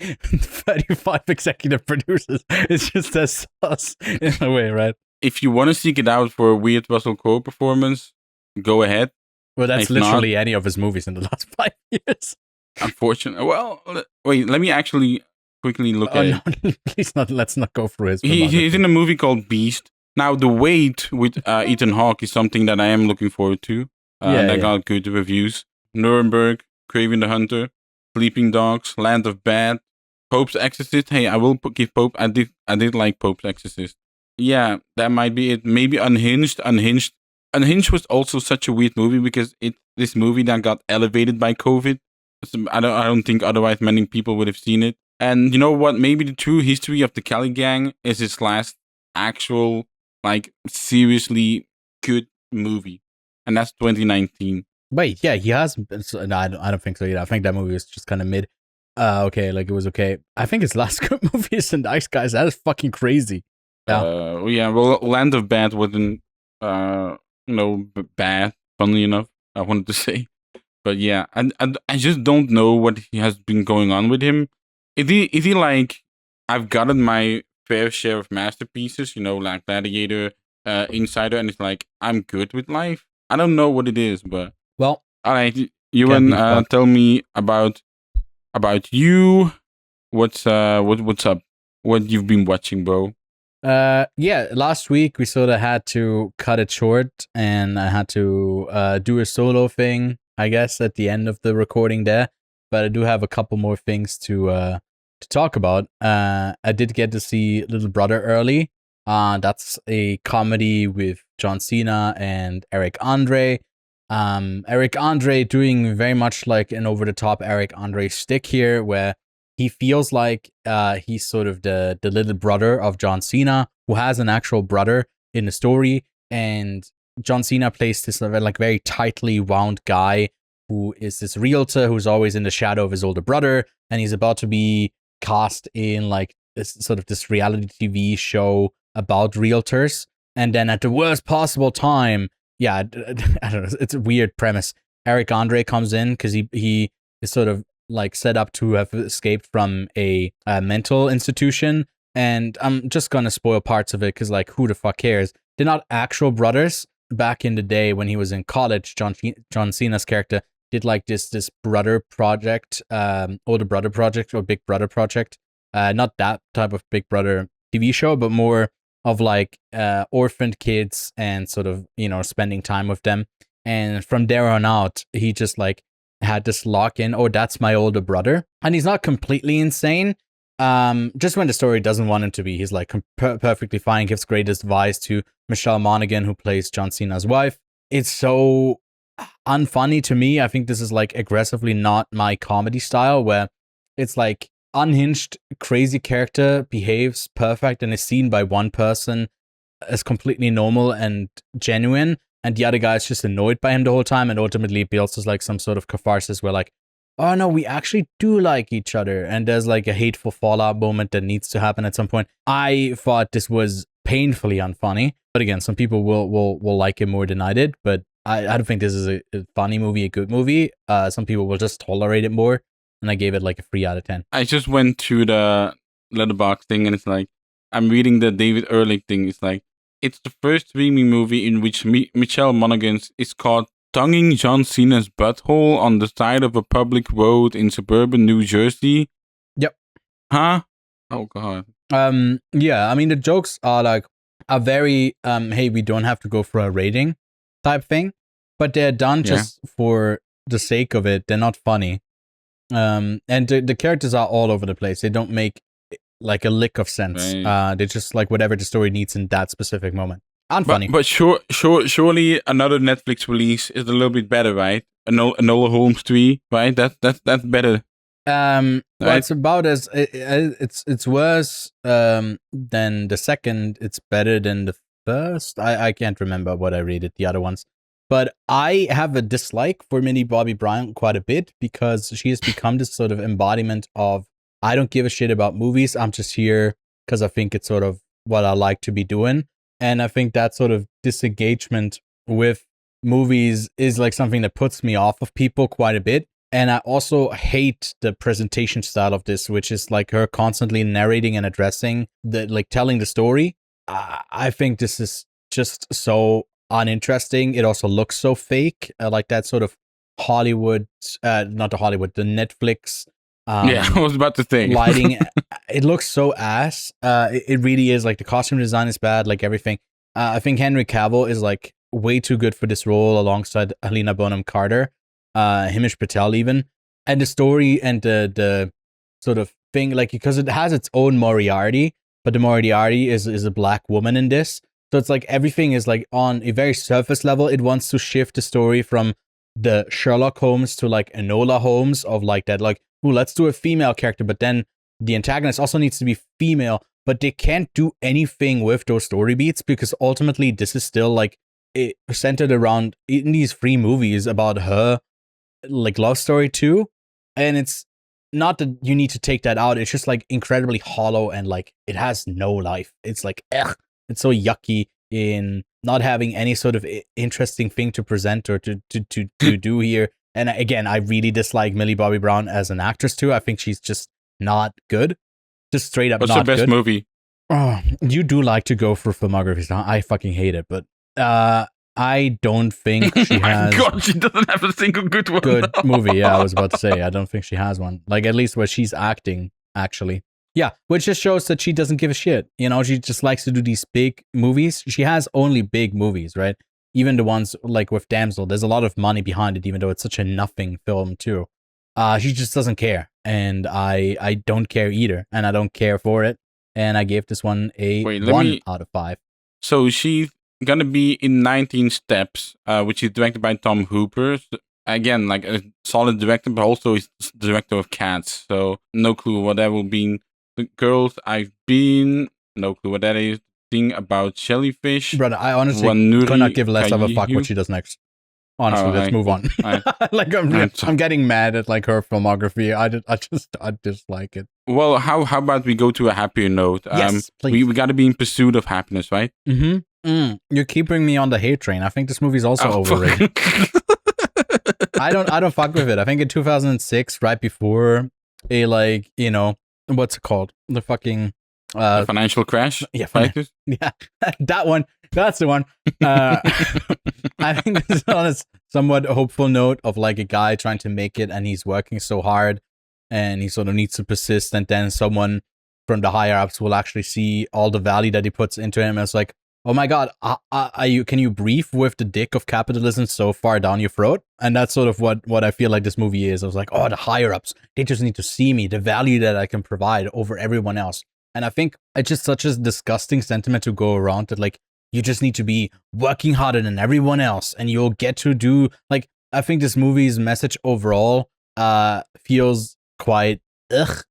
35 executive producers is just as sus in a way, right? If you want to seek it out for a weird Russell Crowe performance, go ahead. Well, that's literally any of his movies in the last 5 years. Unfortunately. Well, wait, let me actually quickly look at it. No, please not. Let's not go through his. He's in a movie called Beast. Now, The Wait with Ethan Hawke is something that I am looking forward to. That got good reviews. Nuremberg, Craven the Hunter, Sleeping Dogs, Land of Bad, Pope's Exorcist. Hey, I will give Pope. I did like Pope's Exorcist. Yeah, that might be it. Maybe Unhinged. Unhinged was also such a weird movie because this movie that got elevated by COVID. I don't think otherwise many people would have seen it. And you know what? Maybe the true history of the Kelly Gang is his last actual, like, seriously good movie, and that's 2019. Wait, yeah, he has. No, I don't think so either. I think that movie was just kind of mid. Okay, like it was okay. I think his last good movie is The Nice Guys. That is fucking crazy. Yeah. Well, Land of Bad wasn't, bad. Funnily enough, I wanted to say, but yeah, I just don't know what has been going on with him. Is he like, I've gotten my fair share of masterpieces, like Gladiator, Insider, and it's like, I'm good with life? I don't know what it is, but... Well... Alright, Ewan, tell me about you. What's up? What you've been watching, bro? Yeah, last week we sort of had to cut it short, and I had to do a solo thing, I guess, at the end of the recording there. But I do have a couple more things to talk about. I did get to see Little Brother early. That's a comedy with John Cena and Eric Andre. Eric Andre doing very much like an over-the-top Eric Andre stick here, where he feels like he's sort of the little brother of John Cena, who has an actual brother in the story. And John Cena plays this like very tightly wound guy who is this realtor who's always in the shadow of his older brother, and he's about to be cast in like this reality TV show about realtors. And then at the worst possible time, I don't know, it's a weird premise. Eric Andre comes in because he is sort of like set up to have escaped from a mental institution. And I'm just gonna spoil parts of it because, like, who the fuck cares? They're not actual brothers. Back in the day when he was in college, John Cena's character did like this brother project, older brother project or big brother project. Not that type of Big Brother TV show, but more of like orphaned kids and sort of, spending time with them. And from there on out, he just like had this lock in, oh, that's my older brother. And he's not completely insane. Just when the story doesn't want him to be, he's like perfectly fine, gives great advice to Michelle Monaghan, who plays John Cena's wife. It's so unfunny to me. I think this is like aggressively not my comedy style, where it's like unhinged, crazy character behaves perfect and is seen by one person as completely normal and genuine, and the other guy is just annoyed by him the whole time, and ultimately builds as like some sort of catharsis where like, oh no, we actually do like each other, and there's like a hateful fallout moment that needs to happen at some point. I thought this was painfully unfunny, but again, some people will like it more than I did, but I don't think this is a funny movie, a good movie. Some people will just tolerate it more, and I gave it like a 3 out of 10. I just went through the Letterboxd thing, and it's like, I'm reading the David Ehrlich thing. It's like, it's the first streaming movie in which Michelle Monaghan is caught tonguing John Cena's butthole on the side of a public road in suburban New Jersey. Yep. Huh? Oh god. Yeah, I mean, the jokes are very hey, we don't have to go for a rating type thing, but they're done just for the sake of it. They're not funny. And the characters are all over the place. They don't make like a lick of sense. Right. They just like whatever the story needs in that specific moment. Unfunny. But surely another Netflix release is a little bit better, right? Enola Holmes 3, right? That's better. Well, Right? it's about as it's worse than the second. It's better than the first. I can't remember what I rated the other ones, but I have a dislike for Millie Bobby Brown quite a bit because she has become this sort of embodiment of I don't give a shit about movies. I'm just here because I think it's sort of what I like to be doing, and I think that sort of disengagement with movies is like something that puts me off of people quite a bit. And I also hate the presentation style of this, which is like her constantly narrating and addressing like telling the story. I think this is just so uninteresting. It also looks so fake, like that sort of Hollywood, not the Hollywood, the Netflix. Yeah, I was about to say. Lighting, it looks so ass. It really is. Like the costume design is bad, like everything. I think Henry Cavill is like way too good for this role alongside Helena Bonham Carter. Himish Patel even, and the story and the sort of thing, like because it has its own Moriarty, but the Moriarty is a black woman in this, so it's like everything is like on a very surface level. It wants to shift the story from the Sherlock Holmes to like Enola Holmes of like that, like, ooh, let's do a female character, but then the antagonist also needs to be female, but they can't do anything with those story beats because ultimately this is still like it centered around in these 3 movies about her like love story too, and it's not that you need to take that out. It's just like incredibly hollow and like it has no life. It's like it's so yucky in not having any sort of interesting thing to present or to do here. And again, I really dislike Millie Bobby Brown as an actress too. I think she's just not good, just straight up. What's not the best good. movie? Oh, you do like to go for filmography. I fucking hate it, but I don't think she has. God, she doesn't have a single good one. Good movie. Yeah, I was about to say. I don't think she has one. Like at least where she's acting, actually. Yeah, which just shows that she doesn't give a shit. You know, she just likes to do these big movies. She has only big movies, right? Even the ones like with Damsel, there's a lot of money behind it, even though it's such a nothing film too. She just doesn't care, and I don't care either, and I don't care for it. And I gave this one a 1 out of 5. So she's gonna be in 19 Steps, which is directed by Tom Hooper. So, again, like a solid director, but also he's director of Cats. So no clue what that will be. The Girls I've Been, no clue what that is. Thing about Jellyfish. Brother, I honestly Wanuri could not give less of a fuck Kayihu. what she does next. Honestly, let's move on. Like I'm getting mad at like her filmography. I just like it. Well, how about we go to a happier note? Yes, please. We got to be in Pursuit of Happyness, right? Mm-hmm. You're keeping me on the hate train. I think this movie's also overrated. I don't fuck with it. I think in 2006, right before a like, you know, what's it called? The fucking the financial crash. Yeah, yeah, that one. That's the one. I think this is on a somewhat hopeful note of like a guy trying to make it, and he's working so hard, and he sort of needs to persist, and then someone from the higher ups will actually see all the value that he puts into him. And it's like, oh my god, can you breathe with the dick of capitalism so far down your throat? And that's sort of what I feel like this movie is. I was like, oh, the higher ups, they just need to see me, the value that I can provide over everyone else. And I think it's just such a disgusting sentiment to go around that like, you just need to be working harder than everyone else and you'll get to do like, I think this movie's message overall feels quite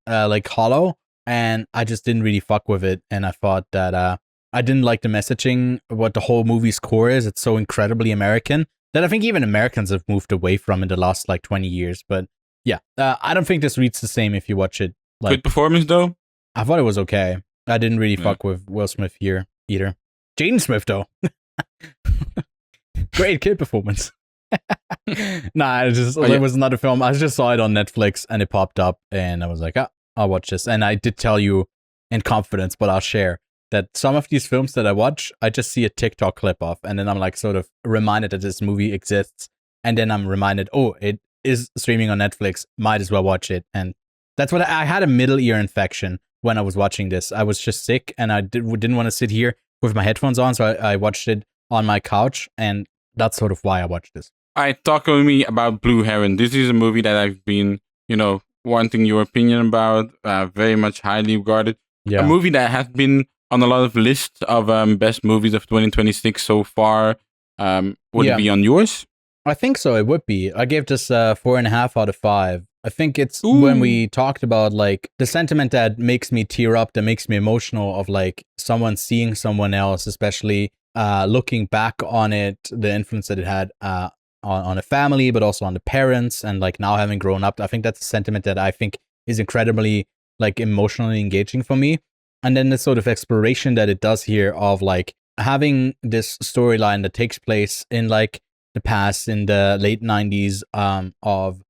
like hollow, and I just didn't really fuck with it. And I thought that I didn't like the messaging, what the whole movie's core is. It's so incredibly American that I think even Americans have moved away from in the last like 20 years. But yeah, I don't think this reads the same if you watch it. Like, good performance though. I thought it was okay. I didn't really fuck with Will Smith here either. Jaden Smith though, great kid performance. Nah, it was not a film. I just saw it on Netflix and it popped up, and I was like, I'll watch this. And I did tell you in confidence, but I'll share that some of these films that I watch, I just see a TikTok clip of, and then I'm like sort of reminded that this movie exists, and then I'm reminded, oh, it is streaming on Netflix. Might as well watch it. And that's what I had a middle ear infection when I was watching this. I was just sick, and I didn't want to sit here with my headphones on, so I watched it on my couch, and that's sort of why I watched this. Talk with me about Blue Heron. This is a movie that I've been, wanting your opinion about, very much highly regarded. A movie that has been on a lot of lists of best movies of 2026 so far. Would it be on yours? I think so. It would be. I gave this 4.5 out of 5. I think it's Ooh. when we talked about like the sentiment that makes me tear up, that makes me emotional of like someone seeing someone else, especially looking back on it, the influence that it had on a family, but also on the parents, and like now having grown up. I think that's a sentiment that I think is incredibly like emotionally engaging for me. And then the sort of exploration that it does here of like having this storyline that takes place in like the past, in the late 90s, of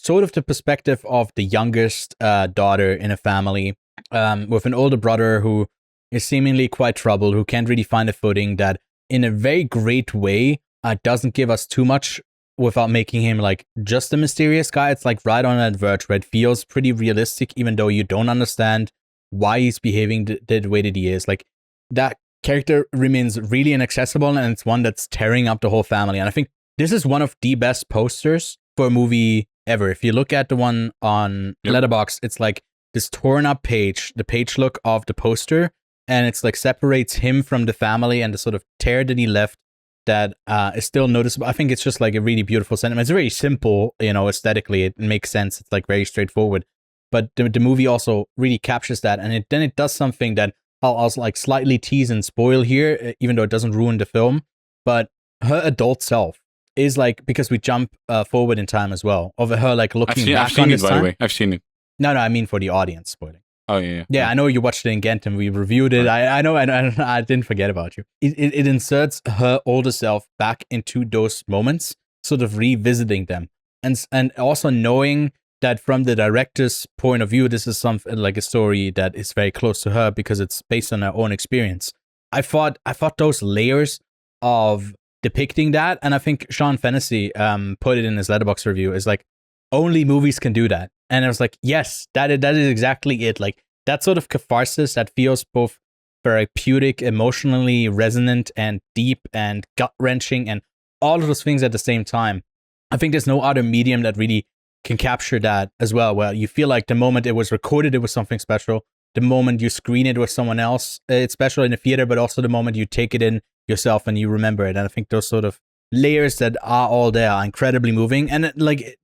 sort of the perspective of the youngest daughter in a family, with an older brother who is seemingly quite troubled, who can't really find a footing, that in a very great way doesn't give us too much without making him like just a mysterious guy. It's like right on that verge where it feels pretty realistic, even though you don't understand why he's behaving the way that he is. Like, that character remains really inaccessible, and it's one that's tearing up the whole family. And I think this is one of the best posters for a movie ever. If you look at the one on Letterboxd, it's like this torn up page, the page look of the poster, and it's like separates him from the family and the sort of tear that he left that is still noticeable. I think it's just like a really beautiful sentiment. It's very simple, aesthetically. It makes sense. It's like very straightforward. But the movie also really captures that, and then it does something that I'll like slightly tease and spoil here, even though it doesn't ruin the film. But her adult self is like, because we jump forward in time as well, of her like looking back on this time. By the way, I've seen it. No, I mean for the audience spoiling. Oh yeah. Yeah, I know you watched it in Ghent and we reviewed it. Right. I know. I didn't forget about you. It inserts her older self back into those moments, sort of revisiting them, and also knowing that from the director's point of view, this is something like a story that is very close to her because it's based on her own experience. I thought those layers of depicting that, and I think Sean Fennessy put it in his Letterboxd review, is like, only movies can do that. And I was like, yes, that is exactly it. Like, that sort of catharsis that feels both therapeutic, emotionally resonant, and deep, and gut-wrenching, and all of those things at the same time. I think there's no other medium that really can capture that as well, where you feel like the moment it was recorded, it was something special. The moment you screen it with someone else, it's special in the theater, but also the moment you take it in yourself and you remember it. And I think those sort of layers that are all there are incredibly moving. And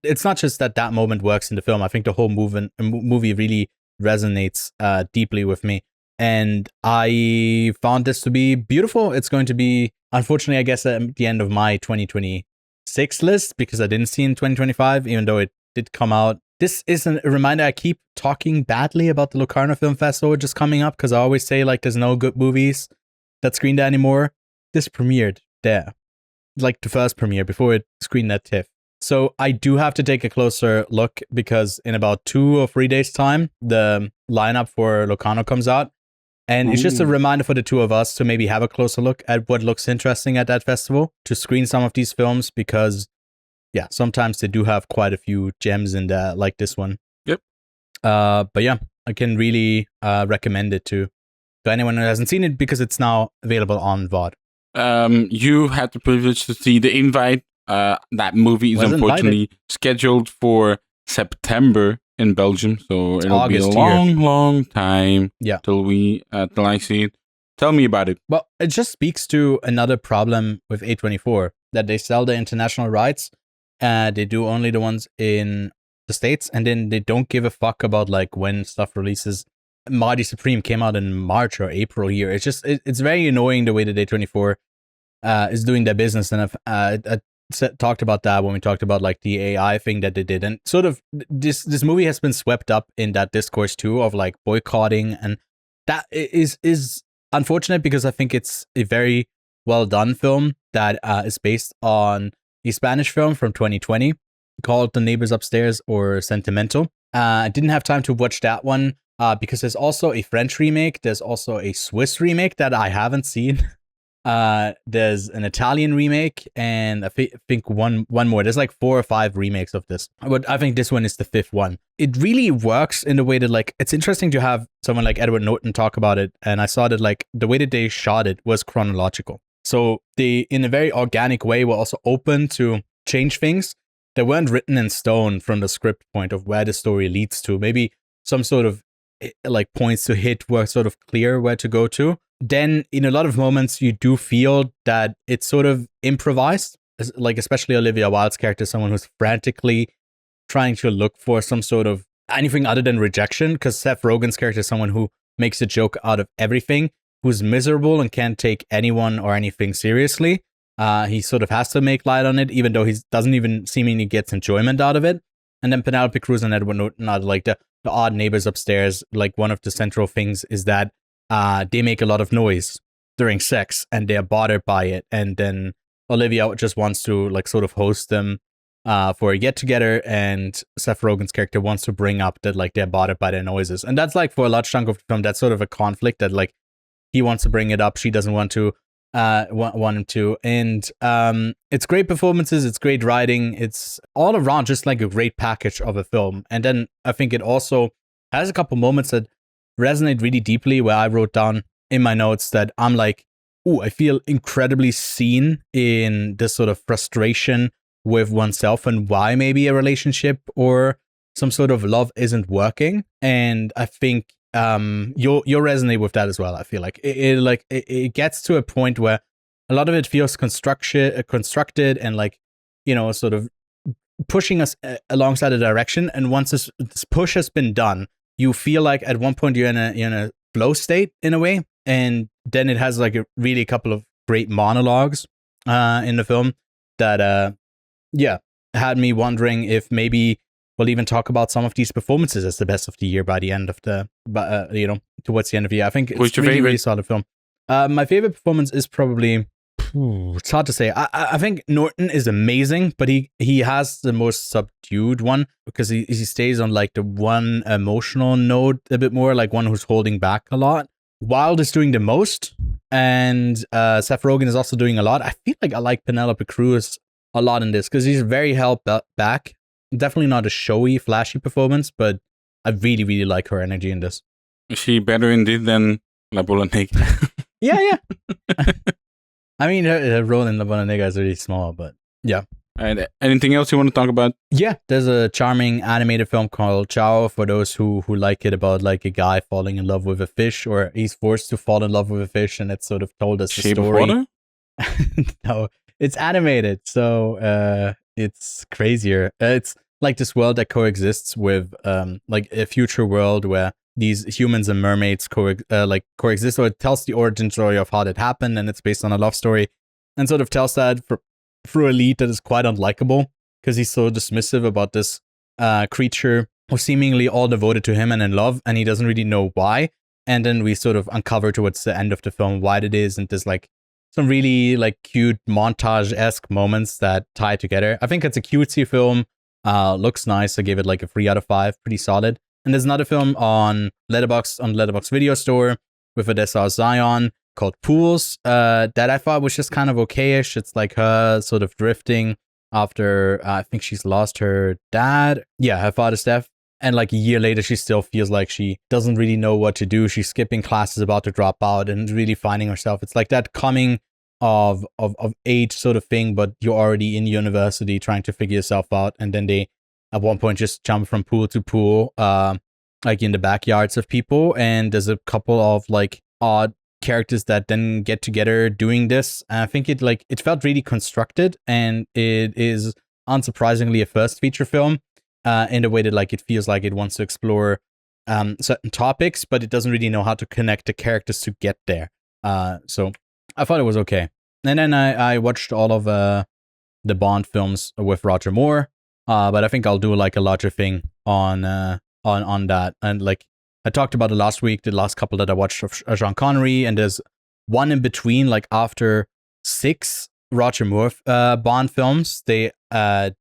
it's not just that moment works in the film. I think the whole movie really resonates deeply with me. And I found this to be beautiful. It's going to be, unfortunately, I guess, at the end of my 2026 list, because I didn't see it in 2025, even though it did come out. This is a reminder. I keep talking badly about the Locarno Film Festival just coming up, because I always say like there's no good movies that screen there anymore. This premiered there, like the first premiere before it screened at TIFF. So I do have to take a closer look, because in about 2 or 3 days time, the lineup for Locarno comes out. And it's just a reminder for the two of us to maybe have a closer look at what looks interesting at that festival, to screen some of these films, because yeah, sometimes they do have quite a few gems in there, like this one. Yep. But yeah, I can really recommend it to anyone who hasn't seen it, because it's now available on VOD. You had the privilege to see The Invite. That movie is unfortunately scheduled for September in Belgium, so it'll August be a long time till I see it. Tell me about it. Well, it just speaks to another problem with A24, that they sell the international rights. They do only the ones in the States, and then they don't give a fuck about like when stuff releases. Marty Supreme came out in March or April here. It's just, it's very annoying the way that A24 is doing their business. And I talked about that when we talked about like the AI thing that they did. And sort of this movie has been swept up in that discourse too, of like boycotting. And that is unfortunate, because I think it's a very well done film that is based on a Spanish film from 2020 called The Neighbors Upstairs, or Sentimental. I didn't have time to watch that one because there's also a French remake. There's also a Swiss remake that I haven't seen. There's an Italian remake, and I think one more. There's like 4 or 5 remakes of this, but I think this one is the 5th one. It really works in the way that like, it's interesting to have someone like Edward Norton talk about it. And I saw that like the way that they shot it was chronological. So they, in a very organic way, were also open to change things that weren't written in stone from the script point of where the story leads to. Maybe some sort of like points to hit were sort of clear where to go to. Then in a lot of moments, you do feel that it's sort of improvised, like especially Olivia Wilde's character, someone who's frantically trying to look for some sort of anything other than rejection, because Seth Rogen's character is someone who makes a joke out of everything, who's miserable and can't take anyone or anything seriously. He sort of has to make light on it, even though he doesn't even seemingly gets enjoyment out of it. And then Penelope Cruz and Edward Norton are like the odd neighbors upstairs. Like one of the central things is that they make a lot of noise during sex and they're bothered by it. And then Olivia just wants to like sort of host them for a get together, and Seth Rogen's character wants to bring up that like they're bothered by their noises. And that's like for a large chunk of the film, that's sort of a conflict that like he wants to bring it up, she doesn't want to. Want him to. And it's great performances, it's great writing, it's all around just like a great package of a film. And then I think it also has a couple moments that resonate really deeply, where I wrote down in my notes that I'm like, ooh, I feel incredibly seen in this sort of frustration with oneself and why maybe a relationship or some sort of love isn't working. And I think you'll resonate with that as well. I feel like it gets to a point where a lot of it feels constructed and like, you know, sort of pushing us alongside a direction. And once this push has been done, you feel like at one point you're in a flow state in a way, and then it has like a really couple of great monologues in the film that had me wondering if maybe we'll even talk about some of these performances as the best of the year by the end of the, towards the end of the year. I think it's your really, favorite? really solid film. My favorite performance is probably, it's hard to say. I think Norton is amazing, but he has the most subdued one, because he stays on like the one emotional note a bit more, like one who's holding back a lot. Wilde is doing the most, and Seth Rogen is also doing a lot. I feel like I like Penelope Cruz a lot in this, because he's very held back. Definitely not a showy, flashy performance, but I really, really like her energy in this. Is she better in this than La Bola Negra? Yeah. I mean, her role in La Bola Negra is really small, but yeah. And anything else you want to talk about? Yeah, there's a charming animated film called ChaO, for those who like it, about like a guy falling in love with a fish, or he's forced to fall in love with a fish, and it's sort of told as a Shape of story. Water? No, it's animated, so it's crazier. It's like this world that coexists with like a future world where these humans and mermaids coexist. So it tells the origin story of how that happened, and it's based on a love story, and sort of tells that through a lead that is quite unlikable, because he's so dismissive about this creature who's seemingly all devoted to him and in love, and he doesn't really know why. And then we sort of uncover towards the end of the film why it is, and there's like some really like cute montage-esque moments that tie together. I think it's a cutesy film. Looks nice. I gave it like a 3 out of 5. Pretty solid. And there's another film on Letterboxd Video Store with Odessa Zion called Pools that I thought was just kind of okayish. It's like her sort of drifting after I think she's lost her dad. Yeah, her father's death. And like a year later, she still feels like she doesn't really know what to do. She's skipping classes, about to drop out, and really finding herself. It's like that coming of age sort of thing, but you're already in university trying to figure yourself out. And then they, at one point, just jump from pool to pool, like in the backyards of people. And there's a couple of like odd characters that then get together doing this. And I think it felt really constructed, and it is unsurprisingly a first feature film. In a way that like it feels like it wants to explore certain topics, but it doesn't really know how to connect the characters to get there. So I thought it was okay. And then I watched all of the Bond films with Roger Moore, but I think I'll do like a larger thing on that. And like I talked about it last week, the last couple that I watched of Sean Connery, and there's one in between, like after 6 Roger Moore Bond films, they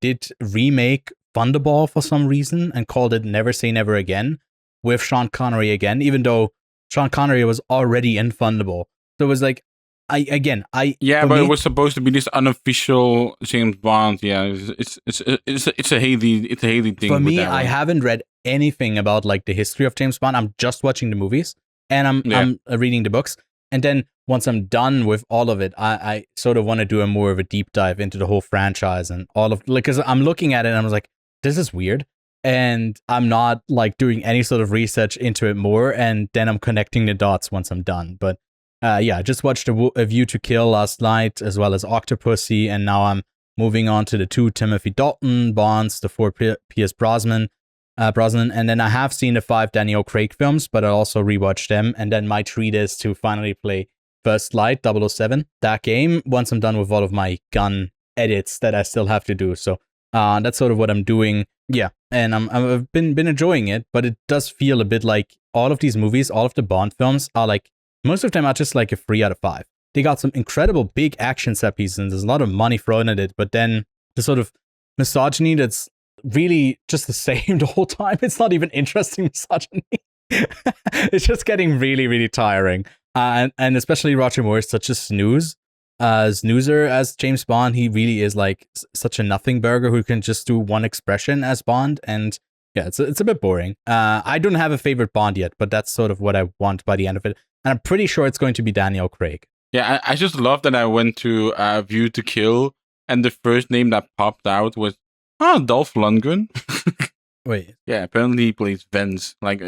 did remake Thunderball for some reason and called it Never Say Never Again with Sean Connery again, even though Sean Connery was already in Thunderball. So it was like, it was supposed to be this unofficial James Bond. Yeah, it's a Haley thing. For me, I haven't read anything about like the history of James Bond. I'm just watching the movies, and I'm reading the books. And then once I'm done with all of it, I sort of want to do a more of a deep dive into the whole franchise and all of, like, because I'm looking at it and I was like, this is weird. and I'm not like doing any sort of research into it more, and then I'm connecting the dots once I'm done. But yeah, I just watched a View to Kill last night, as well as Octopussy, and now I'm moving on to the 2 Timothy Dalton Bonds, the 4 Pierce Brosnan, and then I have seen the 5 Daniel Craig films, but I also rewatched them, and then my treat is to finally play First Light 007, that game, once I'm done with all of my gun edits that I still have to do. So that's sort of what I'm doing. Yeah, and I've been enjoying it, but it does feel a bit like all of these movies, all of the Bond films are like, most of them are just like a 3 out of 5. They got some incredible big action set pieces, and there's a lot of money thrown at it, but then the sort of misogyny that's really just the same the whole time. It's not even interesting misogyny. It's just getting really, really tiring. And especially Roger Moore is such a snoozer as James Bond. He really is like such a nothing burger who can just do one expression as Bond, and yeah, it's a bit boring. I don't have a favorite Bond yet, but that's sort of what I want by the end of it, and I'm pretty sure it's going to be Daniel Craig. Yeah, I just love that I went to View to Kill, and the first name that popped out was Dolph Lundgren. Wait. Yeah, apparently he plays Vance. Like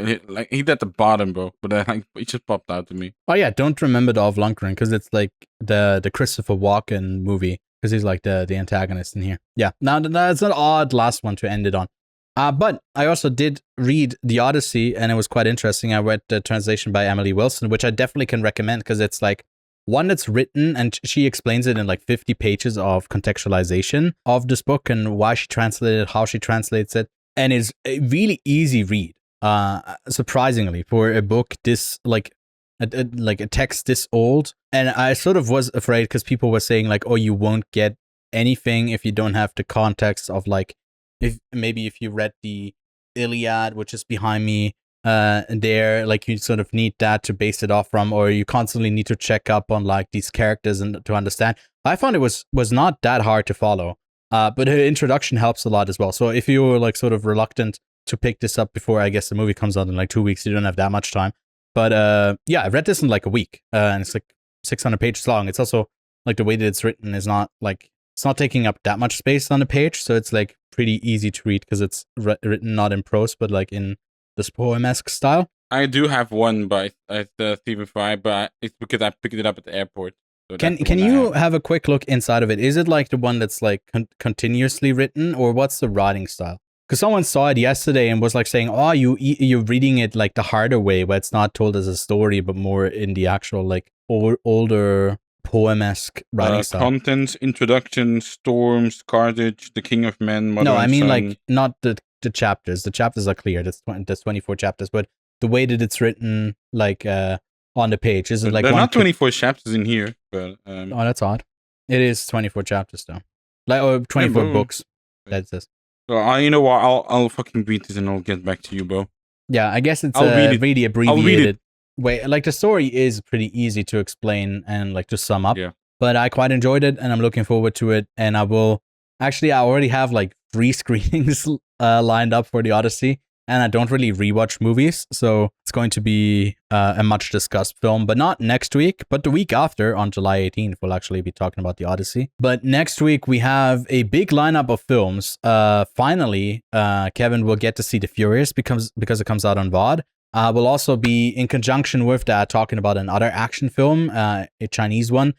he's at the bottom, bro. But it just popped out to me. Oh yeah, don't remember Dolph Lundgren because it's like the Christopher Walken movie, because he's like the antagonist in here. Yeah, now that's an odd last one to end it on. But I also did read The Odyssey, and it was quite interesting. I read the translation by Emily Wilson, which I definitely can recommend because it's like one that's written, and she explains it in like 50 pages of contextualization of this book and why she translated it, how she translates it. And it's a really easy read, surprisingly, for a book this, like a text this old. And I sort of was afraid because people were saying like, oh, you won't get anything if you don't have the context of like, if you read the Iliad, which is behind me there, like you sort of need that to base it off from, or you constantly need to check up on like these characters and to understand. I found it was not that hard to follow. But her introduction helps a lot as well. So if you were like sort of reluctant to pick this up before, I guess the movie comes out in like 2 weeks, you don't have that much time. But yeah, I read this in like a week, and it's like 600 pages long. It's also like the way that it's written is not like, it's not taking up that much space on the page. So it's like pretty easy to read because it's written not in prose, but like in this poem-esque style. I do have one by Stephen Fry, but it's because I picked it up at the airport. So can you have a quick look inside of it? Is it like the one that's like continuously written, or what's the writing style? Because someone saw it yesterday and was like saying, "Oh, you're reading it like the harder way, where it's not told as a story, but more in the actual like older poem-esque writing style." Contents, introduction, storms, Carthage, the King of Men. No, I mean like not the chapters. The chapters are clear. That's 24 chapters, but the way that it's written, like on the page, is it like there are not 24 chapters in here, but oh, that's odd. It is 24 chapters though, like 24 books. That's this. So you know what? I'll fucking read this and I'll get back to you, bro. Yeah, I guess it's really abbreviated. Way. Like the story is pretty easy to explain and like to sum up. Yeah. But I quite enjoyed it, and I'm looking forward to it. And I already have like 3 screenings lined up for the Odyssey. And I don't really rewatch movies, so it's going to be a much discussed film, but not next week, but the week after, on July 18th, we'll actually be talking about the Odyssey. But next week, we have a big lineup of films. Finally, Kevin will get to see The Furious because it comes out on VOD. We'll also be, in conjunction with that, talking about another action film, a Chinese one,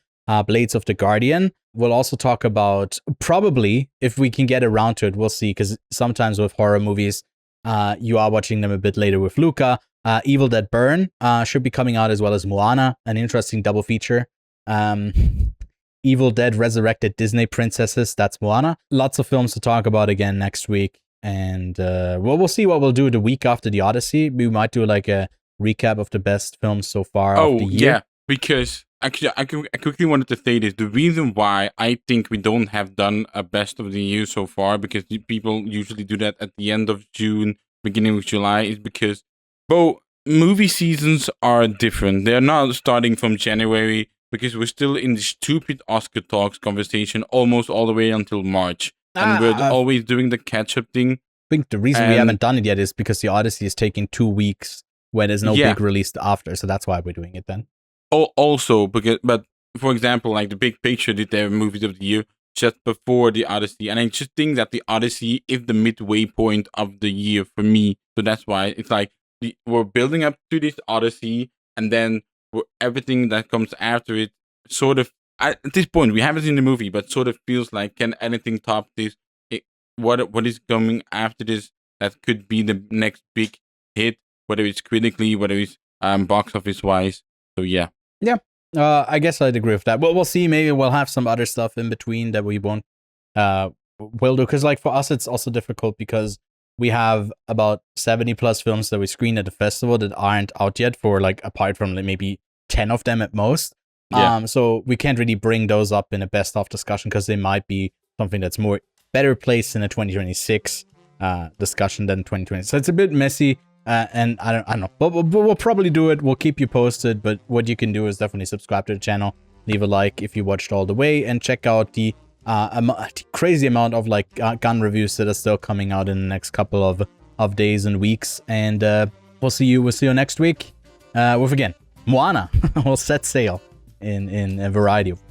Blades of the Guardian. We'll also talk about, probably, if we can get around to it, we'll see, because sometimes with horror movies, you are watching them a bit later with Luca. Evil Dead Burn should be coming out, as well as Moana, an interesting double feature. Evil Dead Resurrected Disney Princesses, that's Moana. Lots of films to talk about again next week. And we'll see what we'll do the week after the Odyssey. We might do like a recap of the best films so far of the year. Yeah, because actually I quickly wanted to say this. The reason why I think we don't have done a best of the year so far, because people usually do that at the end of June, beginning of July, is because, bro, movie seasons are different. They're not starting from January, because we're still in the stupid Oscar talks conversation almost all the way until March. And we're always doing the catch-up thing. I think the reason we haven't done it yet is because the Odyssey is taking 2 weeks when there's no big release after, so that's why we're doing it then. Also, but for example, like the Big Picture did their movies of the year. just before the Odyssey. And I just think that the Odyssey is the midway point of the year for me. So that's why it's like we're building up to this Odyssey, and then everything that comes after it sort of, at this point, we haven't seen the movie, but sort of feels like, can anything top this? What is coming after this that could be the next big hit, whether it's critically, whether it's box office wise. So yeah. I guess I'd agree with that. Well, we'll see. Maybe we'll have some other stuff in between that we won't will do. Because like for us, it's also difficult because we have about 70 plus films that we screen at the festival that aren't out yet. For like apart from like maybe 10 of them at most. Yeah. So we can't really bring those up in a best of discussion because they might be something that's more better placed in a 2026 discussion than 2020. So it's a bit messy. And I don't know, but we'll probably do it. We'll keep you posted. But what you can do is definitely subscribe to the channel, leave a like if you watched all the way, and check out the crazy amount of like gun reviews that are still coming out in the next couple of days and weeks. And we'll see you next week with again Moana. We'll set sail in a variety of